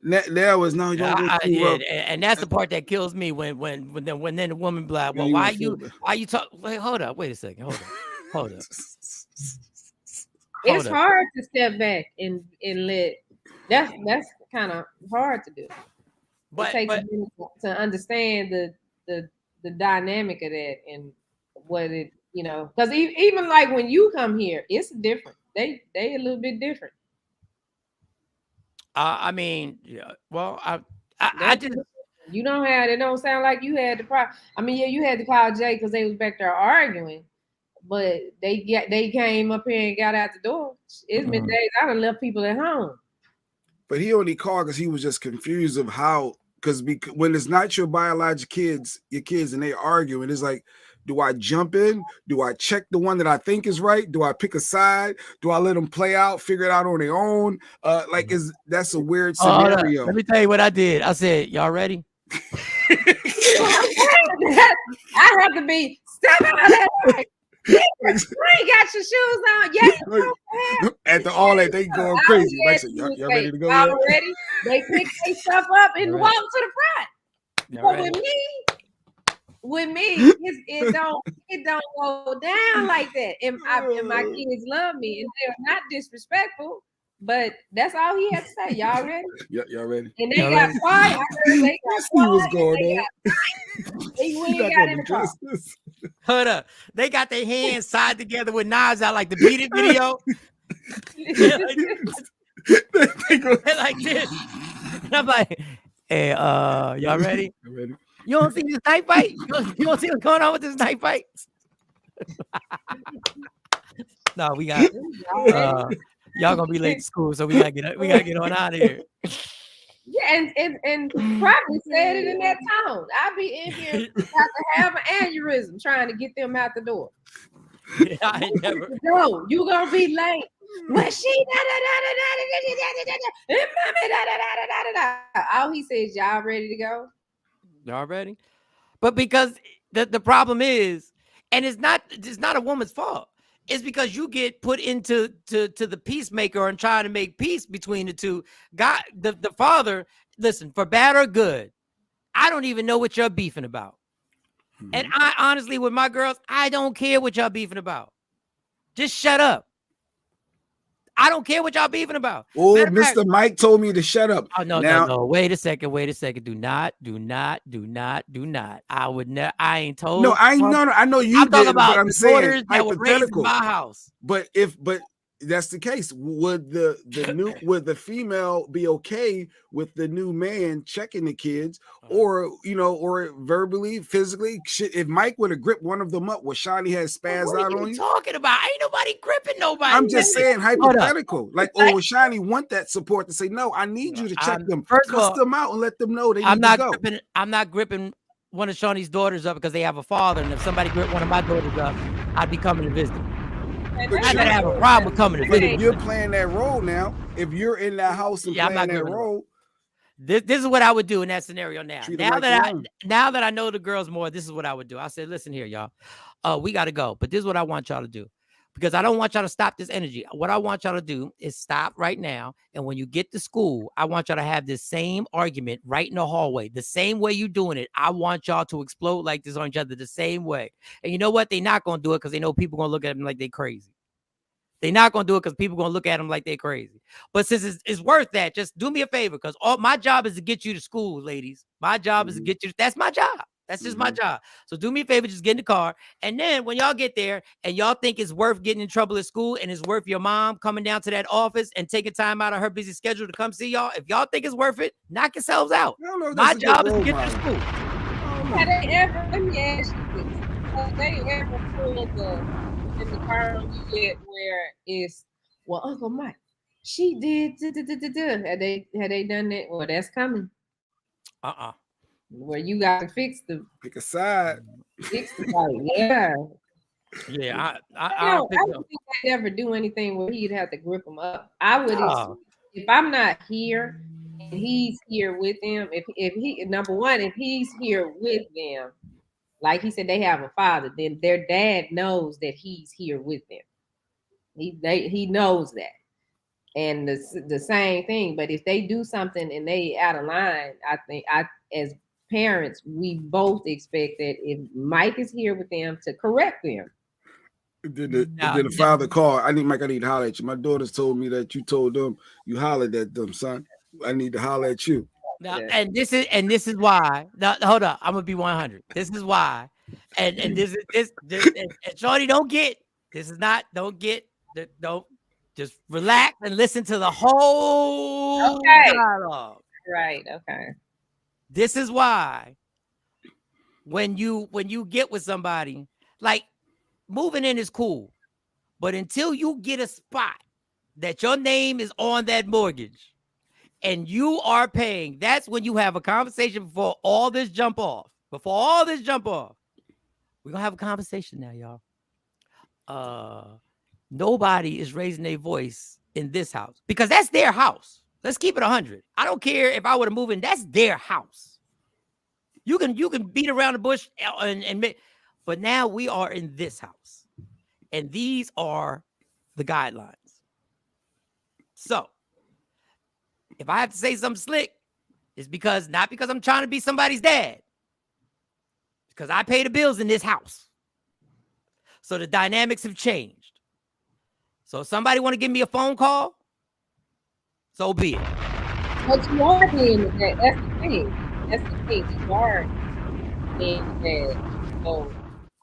There was no, and that's the part that kills me when then the woman be like, well, why you talk? Wait, hold up, wait a second, hold up. It's hard to step back and let. That's kind of hard to do. But it takes a minute to understand the dynamic of that and what it, because even like when you come here, it's different. They a little bit different. I mean, yeah. Well, I just you don't have it. Don't sound like you had the problem. I mean, yeah, you had to call Jay because they was back there arguing, but they came up here and got out the door. It's been days I done left people at home. But he only called because he was just confused of how, because when it's not your biological kids, and they argue, and it's like, do I jump in? Do I check the one that I think is right? Do I pick a side? Do I let them play out, figure it out on their own? That's a weird scenario. Let me tell you what I did. I said, y'all ready? I have to be step out of that way. You ain't got your shoes on. Yeah. After all that, they going crazy. Like, so, y'all ready to go? Y'all ready? They pick their stuff up and walk to the front. But with me, it don't go down like that. And my kids love me, and they're not disrespectful. But that's all he had to say. Y'all ready? Yeah, y'all ready? And they got quiet. I heard they got quiet. What's going on? They went and got in the car. Hold up. They got their hands tied together with knives out like the Beat It video. like this. And I'm like, hey, y'all ready? I'm ready. You don't see this knife fight? You don't see what's going on with this knife fight? No, we got y'all gonna be late to school, so we gotta get on out of here. Yeah, and probably said it in that tone. I'll be in here about to have an aneurysm trying to get them out the door. Yeah, I ain't never. No, you gonna be late. Well, she all he says, y'all ready to go? Y'all ready? But because the problem is, and it's not a woman's fault. It's because you get put into the peacemaker and trying to make peace between the two. God, the father, listen, for bad or good, I don't even know what you're beefing about. And I honestly, with my girls, I don't care what y'all beefing about. Just shut up. I don't care what y'all beefing about. Oh, Mr. Mike told me to shut up. Oh, no. Wait a second. Do not. I would never. I ain't told. No, I know you did, but I'm saying hypothetical. My house. But that's the case, would the female be okay with the new man checking the kids, or verbally, physically? If Mike would have gripped one of them up, what Shawnee had spazzed out on you? Talking about? Ain't nobody gripping nobody. I'm just saying hypothetical. Like, would Shawnee want that support to say, no, I need you to check them, cuss them out, and let them know they need to go. I'm not gripping one of Shawnee's daughters up because they have a father, and if somebody gripped one of my daughters up, I'd be coming to visit them. I gotta have a problem with coming to But visit. if you're playing that role now, if you're in that house and I'm playing not that giving role, this is what I would do in that scenario now. treat it like your own. Now that I know the girls more, this is what I would do. I said, listen here, y'all. We got to go. But this is what I want y'all to do. Because I don't want y'all to stop this energy. What I want y'all to do is stop right now. And when you get to school, I want y'all to have this same argument right in the hallway. The same way you're doing it. I want y'all to explode like this on each other the same way. And you know what? They're not going to do it because they know people going to look at them like they're crazy. They're not going to do it because people going to look at them like they're crazy. But since it's worth that, just do me a favor, because all my job is to get you to school, ladies. My job is to get you. That's my job. That's just my job. So do me a favor, just get in the car. And then when y'all get there and y'all think it's worth getting in trouble at school and it's worth your mom coming down to that office and taking time out of her busy schedule to come see y'all, if y'all think it's worth it, knock yourselves out. My job is to get to school. Have they ever, let me ask you this, have they ever pulled in the car on you yet where it's, well, Uncle Mike, she did, Had they done that? Well, that's coming. Where you got to pick a side. Fix the fight. Yeah. Yeah, I don't think they'd ever do anything where he'd have to grip them up. I would, if I'm not here and he's here with them, if he, number one, if he's here with them, like he said, they have a father, then their dad knows that he's here with them. He knows that. And the same thing. But if they do something and they out of line, I think as parents, we both expect that if Mike is here with them to correct them. Then the father called. I need to holler at you. My daughters told me that you told them you hollered at them, son. I need to holler at you. Now, and this is why. Now, hold up, I'm gonna be 100. This is why, and this and Shorty, don't just relax and listen to the whole dialogue. Right. Okay. This is why when you get with somebody, like, moving in is cool, but until you get a spot that your name is on that mortgage and you are paying, that's when you have a conversation before all this jump off. Before all this jump off, we're gonna have a conversation now, y'all. Nobody is raising their voice in this house because that's their house. Let's keep it 100. I don't care if I were to move in. That's their house. You can beat around the bush but now we are in this house, and these are the guidelines. So if I have to say something slick, it's not because I'm trying to be somebody's dad. It's because I pay the bills in this house. So the dynamics have changed. So if somebody want to give me a phone call, so be it. But you are being the dad. That's the thing. That's the thing. You are being the dad. So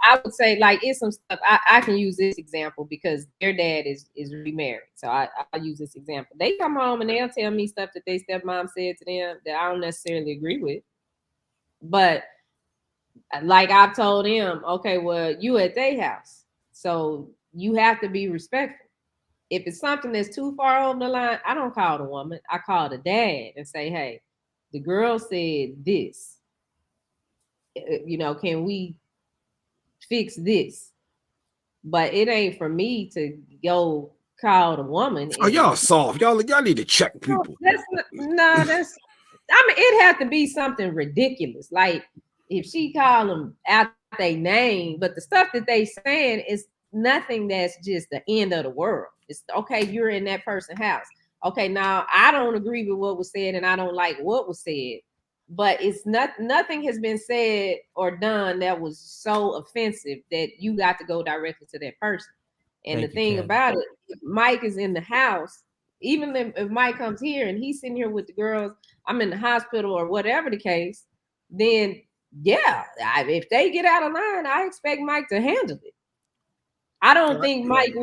I would say, like, it's some stuff. I can use this example because their dad is remarried. So I'll use this example. They come home and they'll tell me stuff that their stepmom said to them that I don't necessarily agree with. But like I've told him, okay, well, you at their house, so you have to be respectful. If it's something that's too far over the line, I don't call the woman. I call the dad and say, hey, the girl said this. Can we fix this? But it ain't for me to go call the woman. Oh, y'all soft. Y'all need to check people. It has to be something ridiculous. Like if she call them out their name, but the stuff that they saying is nothing that's just the end of the world. It's okay, you're in that person's house. Okay, now I don't agree with what was said and I don't like what was said, but it's nothing has been said or done that was so offensive that you got to go directly to that person. And the thing about it, if Mike is in the house, even if Mike comes here and he's sitting here with the girls, I'm in the hospital or whatever the case, then yeah, if they get out of line, I expect Mike to handle it. I don't think Mike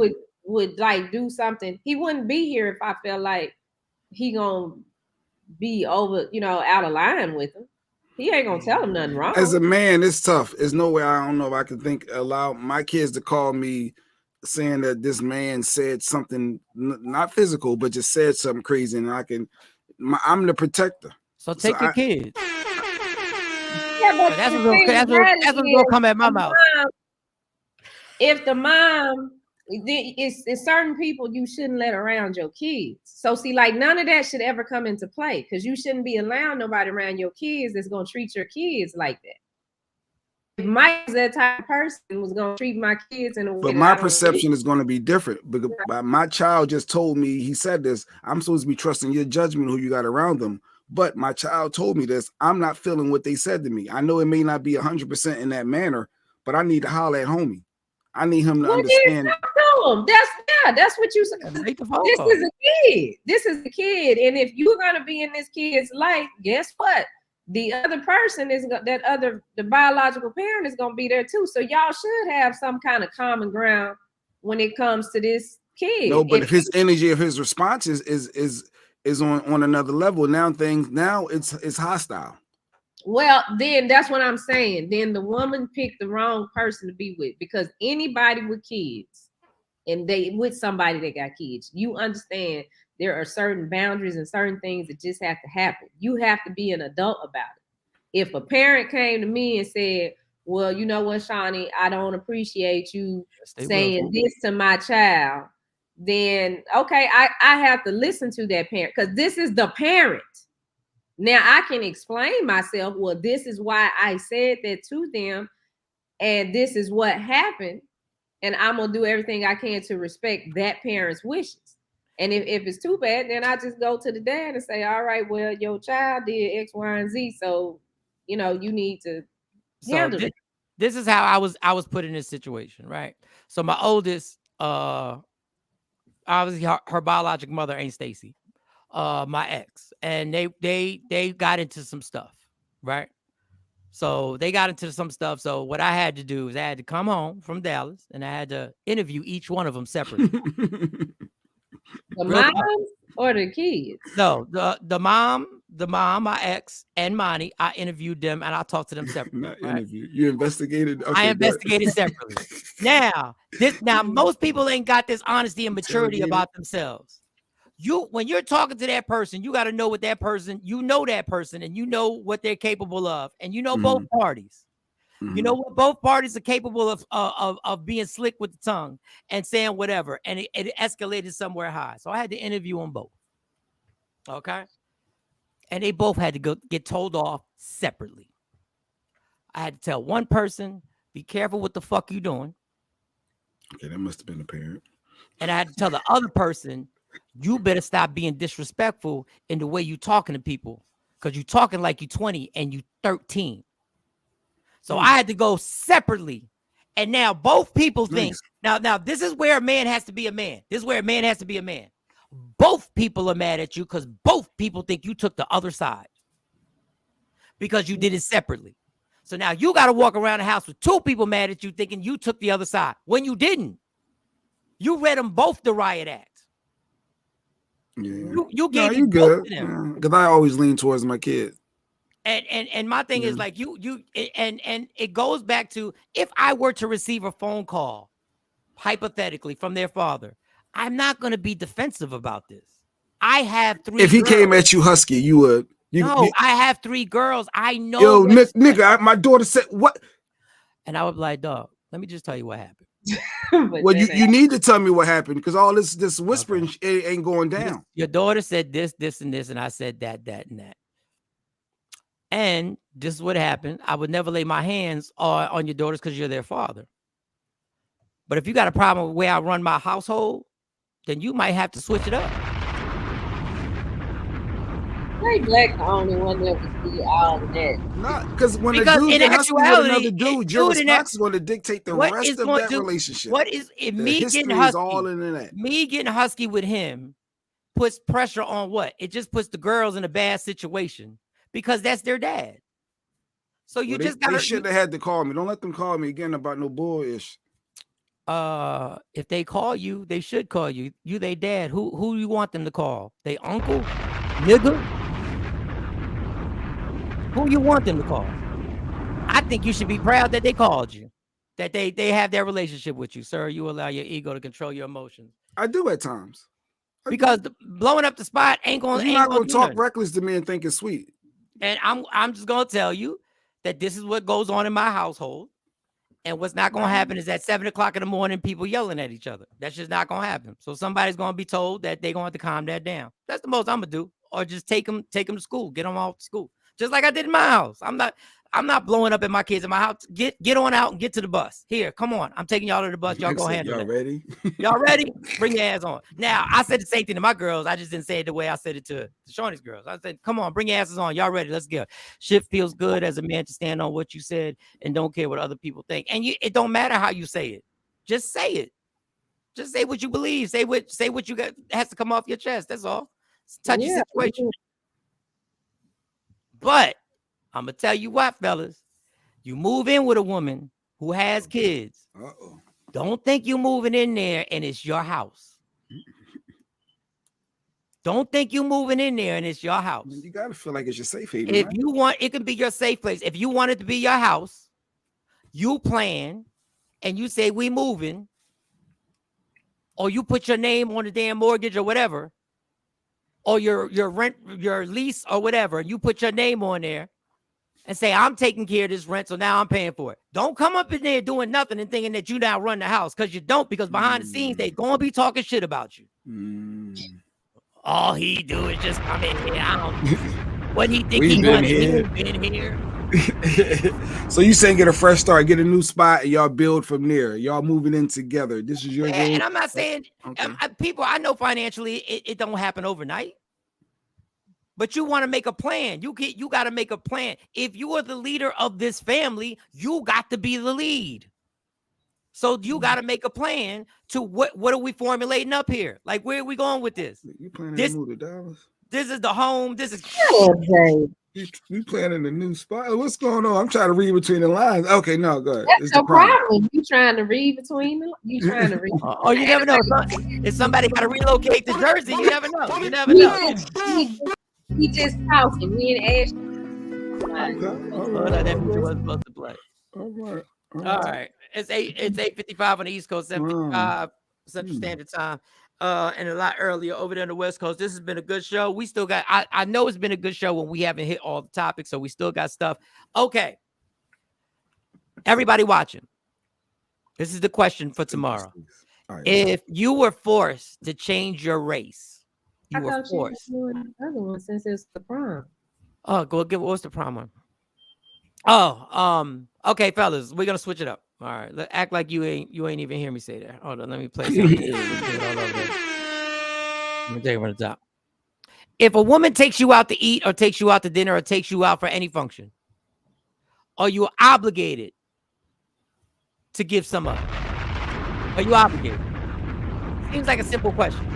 would like do something. He wouldn't be here if I felt like he gonna be over, out of line with him. He ain't gonna tell him nothing wrong. As a man, it's tough. There's no way, I don't know if I can allow my kids to call me saying that this man said something not physical, but just said something crazy, and I'm the protector. So take your kids. Yeah, but that's what's gonna come at my mouth. If the mom it's certain people you shouldn't let around your kids. So see, like none of that should ever come into play because you shouldn't be allowing nobody around your kids that's gonna treat your kids like that. If Mike was that type of person, was gonna treat my kids in a way but that my I don't perception is going to be different because my child just told me, he said this, I'm supposed to be trusting your judgment who you got around them. But my child told me this. I'm not feeling what they said to me. I know it may not be 100% in that manner, but I need to holler at homie. I need him to understand. That's what you said. This is a kid. This is a kid. And if you're gonna be in this kid's life, guess what? The other person is the biological parent is gonna be there too. So y'all should have some kind of common ground when it comes to this kid. No, but if his energy, if his response is on another level, now it's hostile. Well, then that's what I'm saying. Then the woman picked the wrong person to be with because anybody with kids and they with somebody that got kids, you understand there are certain boundaries and certain things that just have to happen. You have to be an adult about it. If a parent came to me and said, well, you know what, Shawnee, I don't appreciate you saying this to my child, then okay, I have to listen to that parent because this is the parent. Now I can explain myself. Well, this is why I said that to them, and this is what happened. And I'm gonna do everything I can to respect that parent's wishes. And if it's too bad, then I just go to the dad and say, all right, well, your child did X, Y, and Z. So, you know, you need to handle it. This is how I was put in this situation, right? So my oldest, obviously her biologic mother ain't Stacy. My ex, and they got into some stuff, right? So they got into some stuff. So what I had to do is I had to come home from Dallas and I had to interview each one of them separately. The moms or the kids? No, the mom, my ex, and Monty. I interviewed them and I talked to them separately. Not interview. You investigated. Okay, I investigated separately. Now most people ain't got this honesty and maturity about themselves. When you're talking to that person, you got to know what that person, and you know what they're capable of, and you know both parties. You know what both parties are capable of being slick with the tongue and saying whatever, and it escalated somewhere high. So I had to interview them both. Okay, and they both had to get told off separately. I had to tell one person, "Be careful what the fuck you doing." Okay, that must have been a parent. And I had to tell the other person, you better stop being disrespectful in the way you talking to people because you talking like you 20 and you 13. So I had to go separately. And now both people think, now this is where a man has to be a man. This is where a man has to be a man. Both people are mad at you because both people think you took the other side because you did it separately. So now you got to walk around the house with two people mad at you thinking you took the other side when you didn't. You read them both the riot act. Yeah. You gave you good because I always lean towards my kids. And my thing is like you and it goes back to if I were to receive a phone call hypothetically from their father, I'm not going to be defensive about this. I have 3 If he girls. came at you husky, you would. I have 3 girls. I know. Yo, nigga, my daughter said what? And I would be like, dog, let me just tell you what happened. Well, you need to tell me what happened because all this whispering ain't going down. Your daughter said this, and this, and I said that, and that. And this is what happened. I would never lay my hands on your daughters because you're their father. But if you got a problem with the way I run my household, then you might have to switch it up. Ray Black the only one that would see all of that. Not because when a dude's in husky with another dude, your response is going to dictate the rest of that relationship. What is it? Me getting husky, all in that. Me getting husky with him puts pressure on what? It just puts the girls in a bad situation because that's their dad. So you just got. They shouldn't have had to call me. Don't let them call me again about no bullish. If they call you, they should call you. You they dad. Who do you want them to call? They uncle, nigga. Who you want them to call? I think you should be proud that they called you, that they have their relationship with you, sir. You allow your ego to control your emotions. I do at times. Because blowing up the spot ain't going. You're not going to talk reckless to me and think it's sweet. And I'm just going to tell you that this is what goes on in my household. And what's not going to happen is at 7 o'clock in the morning, people yelling at each other. That's just not going to happen. So somebody's going to be told that they're going to have to calm that down. That's the most I'm going to do. Or just take them to school, get them off to school. Just like I did in my house. I'm not blowing up at my kids in my house. Get on out and get to the bus. Here, come on. I'm taking y'all to the bus. Y'all go handle it. Y'all ready? Y'all ready? Bring your ass on. Now, I said the same thing to my girls. I just didn't say it the way I said it to Shawnee's girls. I said, come on, bring your asses on. Y'all ready? Let's go. Shit feels good as a man to stand on what you said and don't care what other people think. And it don't matter how you say it. Just say it. Just say what you believe. Say what you got has to come off your chest. That's all. It's a touchy situation. But I'm going to tell you what, fellas. You move in with a woman who has kids. Don't think you're moving in there and it's your house. Don't think you're moving in there and it's your house. You got to feel like it's your safe haven. If right? you want, it can be your safe place. If you want it to be your house, you plan and you say, we moving. Or you put your name on the damn mortgage or whatever. Or your rent, your lease or whatever. You put your name on there. And say, I'm taking care of this rent, so now I'm paying for it. Don't come up in there doing nothing and thinking that you now run the house, because you don't, because behind the scenes, they going to be talking shit about you. All he do is just come in here. I don't what he think he been here. So you saying get a fresh start, get a new spot, and y'all build from there. Y'all moving in together. This is your goal. And I'm not saying, people, I know financially, it don't happen overnight. But you want to make a plan. You got to make a plan. If you are the leader of this family, you got to be the lead. So you got to make a plan to what are we formulating up here? Like, where are we going with this? You planning to move to Dallas? This is the home. This is we planning a new spot. What's going on? I'm trying to read between the lines. Okay, no, go ahead. That's no problem. You trying to read between them? You trying to read? Oh, you never know. If somebody got to relocate to Jersey, you never know. You never know. He just talking. We ain't asked. That was supposed to play. All right. It's 8:55 on the East Coast, 7:55 Central Standard Time, and a lot earlier over there on the West Coast. This has been a good show. We still got. I know it's been a good show when we haven't hit all the topics, so we still got stuff. Okay. Everybody watching. This is the question for tomorrow. If you were forced to change your race. You were forced. Other one since it's the prom. Oh, what's the prom one? Oh, okay, fellas, we're gonna switch it up. All right, act like you ain't even hear me say that. Hold on, let me play something. Let me take it from the top. If a woman takes you out to eat, or takes you out to dinner, or takes you out for any function, are you obligated to give some up? Are you obligated? Seems like a simple question.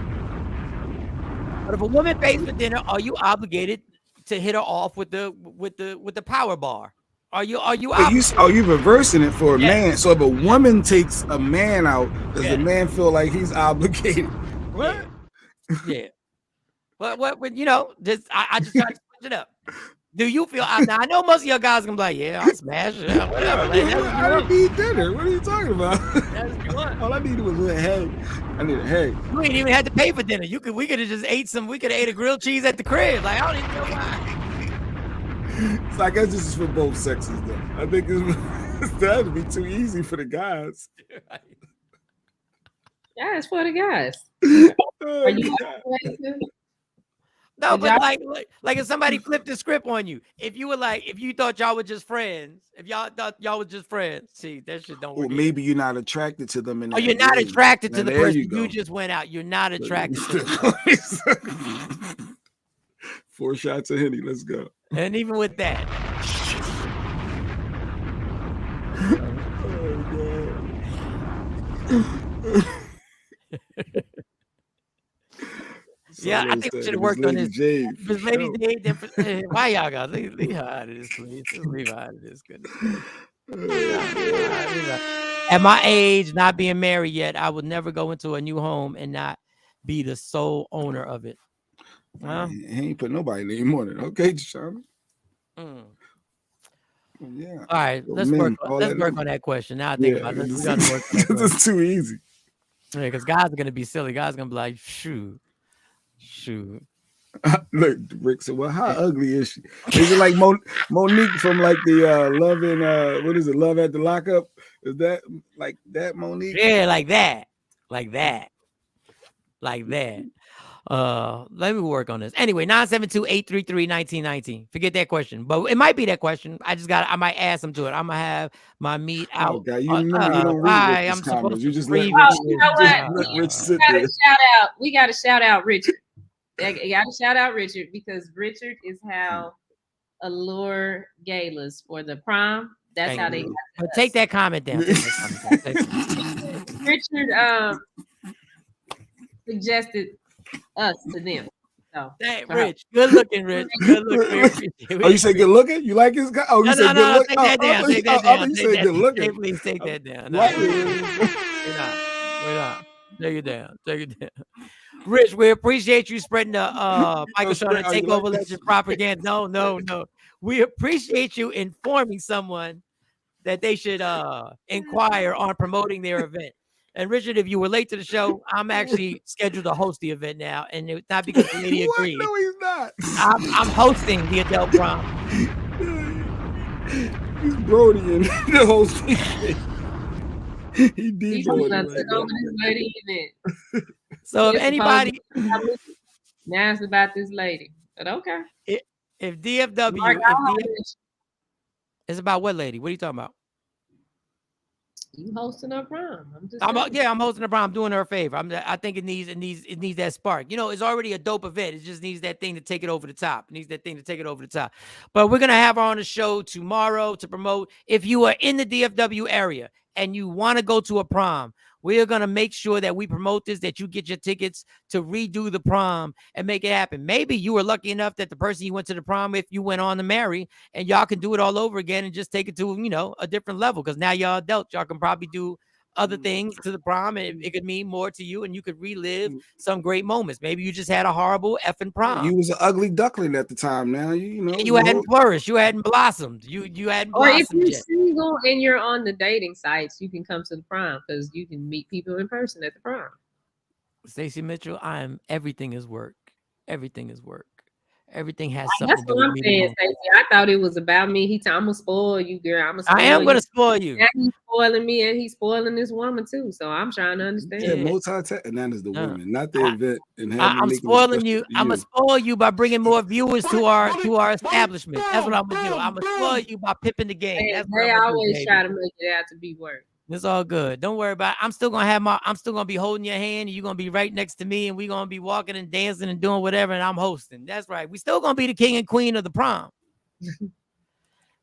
But if a woman pays for dinner, are you obligated to hit her off with the power bar? Are you you reversing it for a man? So if a woman takes a man out, does the man feel like he's obligated? What? Yeah. What you know, I just try to switch it up. Do you feel? Now I know most of your guys gonna be like, yeah, I'll smash it. Whatever. I don't need dinner. What are you talking about? All I needed was a head. I need a head. You ain't even had to pay for dinner. We could have just ate some. We could have ate a grilled cheese at the crib. Like, I don't even know why. So I guess this is for both sexes, though. I think that would be too easy for the guys. Right. Yeah, it's for the guys. Are you? No, but like if somebody flipped the script on you, if you thought y'all were just friends, if y'all thought y'all were just friends, see, that shit don't work. Or maybe you're not attracted to them. Oh, you're not attracted to the person you just went out. You're not attracted to them. 4 shots of Henny, let's go. And even with that. Yeah, I think we should have worked on this. Lady Jade, why y'all got leave her out of this, please? Just leave her out of this. At my age, not being married yet, I would never go into a new home and not be the sole owner of it. Well, he ain't put nobody name on it. Okay, Shawn. Yeah. All right, let's work on that question. Now I think about it. We gotta work. This is too easy. Yeah, because guys are gonna be silly. Guys are gonna be like, shoot. Look, Rick said, well, how ugly is she? Is it like Monique from like the Love and what is it, Love at the Lockup? Is that like that, Monique? Yeah, like that. Like that. Like that. Let me work on this. Anyway, 972-833-1919. Forget that question. But it might be that question. I might add some to it. I'm gonna have my meat out. Oh God, you remember you don't read Rich's I'm supposed comments. to You just let preview Rich, You know what? Rich sit We there. gotta shout out Richard. You gotta shout out Richard because Richard is how Allure galas for the prom. That's how they got to But us. take that comment down. Take that comment down. Richard suggested us to them. So hey, Rich, good looking, Rich. Good looking. Oh, you say good looking? You like his guy? Oh, you say good looking? Take that down. Take that down. You say good looking. Please take that down. No, we're not. Take it down. Take it down. Rich, we appreciate you spreading the Michael Shawn the Takeover Legend propaganda. No. We appreciate you informing someone that they should inquire on promoting their event. And Richard, if you were late to the show, I'm actually scheduled to host the event now, and it's not because the lady agreed. No, he's not. I'm hosting the adult prom. He's Brody and the host. He did He's Brody gonna like take over this lady event. So if anybody, now it's about this lady. But okay. If DFW, it's about what lady? What are you talking about? You hosting her prom. I'm hosting the prom. I'm doing her a favor. I think it needs that spark. You know, it's already a dope event. It just needs that thing to take it over the top. But we're gonna have her on the show tomorrow to promote. If you are in the DFW area and you want to go to a prom, we are going to make sure that we promote this, that you get your tickets to redo the prom and make it happen. Maybe you were lucky enough that the person you went to the prom with, you went on to marry, and y'all can do it all over again and just take it to, a different level. Because now y'all adults, y'all can probably do other things to the prom, and it could mean more to you, and you could relive some great moments. Maybe you just had a horrible effing prom. You was an ugly duckling at the time. Now you hadn't flourished, you hadn't blossomed, you hadn't or if blossomed you're yet. single and you're on the dating sites, you can come to the prom because you can meet people in person at the prom. Stacey Mitchell, everything is work. Everything is work. Everything has something That's to do what with I'm me. saying, Stacey. I thought it was about me. I'm gonna spoil you, girl. I am gonna spoil you. Now he's spoiling me, and he's spoiling this woman too. So I'm trying to understand. Yeah, and that is the women, not the event. And I'm spoiling you. I'm gonna spoil you by bringing more viewers to our establishment. That's what I'm gonna do. I'm gonna spoil you by pipping the game. Hey, That's they always try to make it out to be work. It's all good. Don't worry about it. I'm still gonna be holding your hand, and you're gonna be right next to me, and we're gonna be walking and dancing and doing whatever, and I'm hosting. That's right. We still gonna be the king and queen of the prom.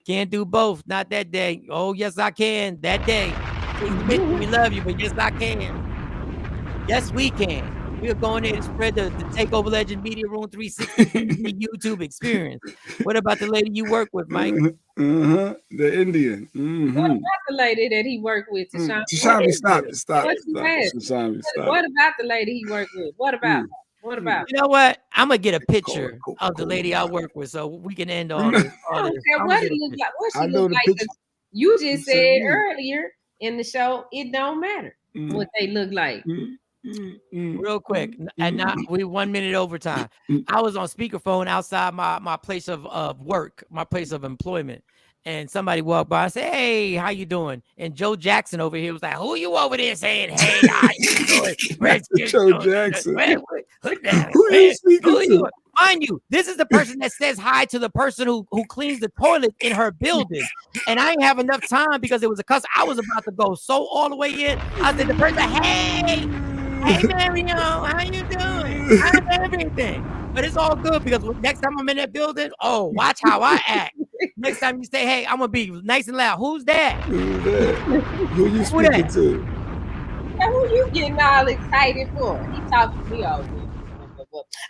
Can't do both. Not that day. Oh, yes, I can. That day. We love you, but yes, I can. Yes, we can. We're going there to spread the Takeover Legend Media Room 360 YouTube experience. What about the lady you work with, Mike? The Indian. What about the lady that he worked with, Tashami? Tashami, stop. Tashami, stop. What about the lady he worked with? What about? What about? You know what? I'm gonna get a picture of the lady I work with, so we can end all this. I don't care what it looks like. What she looks like? You just said earlier in the show, it don't matter what they look like. Real quick, and now we 1 minute overtime. I was on speakerphone outside my place of work, my place of employment, and somebody walked by and said, "Hey, how you doing?" And Joe Jackson over here was like, "Who you over there saying, hey, how you doing?" Joe Jackson. Who are you speaking to? Mind you, this is the person that says hi to the person who cleans the toilet in her building. And I didn't have enough time because it was a customer. I was about to go so all the way in. I said, the person, hey, Mario, how you doing? How's everything? But it's all good because next time I'm in that building, watch how I act. Next time you say, hey, I'm going to be nice and loud. Who's that? Who you speaking to? Who you getting all excited for? He talking to me all day.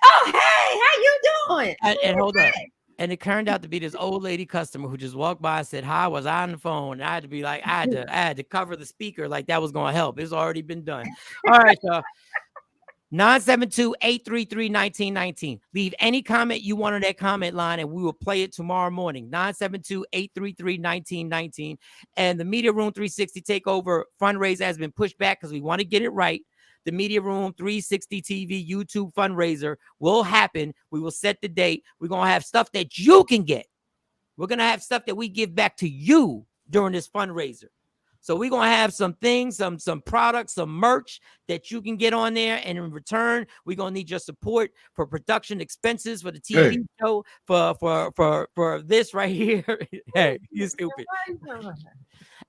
Oh, hey, how you doing? And hold up. And it turned out to be this old lady customer who just walked by and said, hi, was I on the phone? And I had to be like, I had to cover the speaker like that was going to help. It's already been done. All right, y'all. 972-833-1919. Leave any comment you want on that comment line, and we will play it tomorrow morning. 972-833-1919. And the Media Room 360 Takeover fundraiser has been pushed back because we want to get it right. The Media Room 360 TV YouTube fundraiser will happen. We will set the date. We're going to have stuff that you can get. We're going to have stuff that we give back to you during this fundraiser. So we're going to have some things, some products, some merch that you can get on there. And in return, we're going to need your support for production expenses for the TV show, for this right here. Hey, you stupid.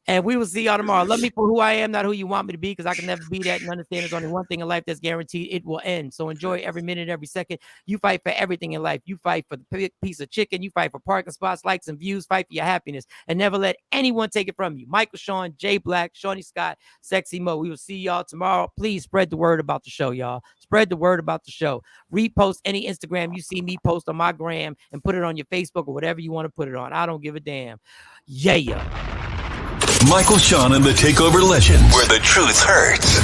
And we will see y'all tomorrow. Love me for who I am, not who you want me to be, because I can never be that. And understand there's only one thing in life that's guaranteed. It will end. So enjoy every minute, every second. You fight for everything in life. You fight for the piece of chicken. You fight for parking spots, likes, and views. Fight for your happiness. And never let anyone take it from you. Michael Shawn, Jay Black, Shawnee Scott, Sexy Mo. We will see y'all tomorrow. Please spread the word about the show, y'all. Spread the word about the show. Repost any Instagram you see me post on my gram and put it on your Facebook or whatever you want to put it on. I don't give a damn. Yeah. Michael Shawn and the Takeover Legend, where the truth hurts.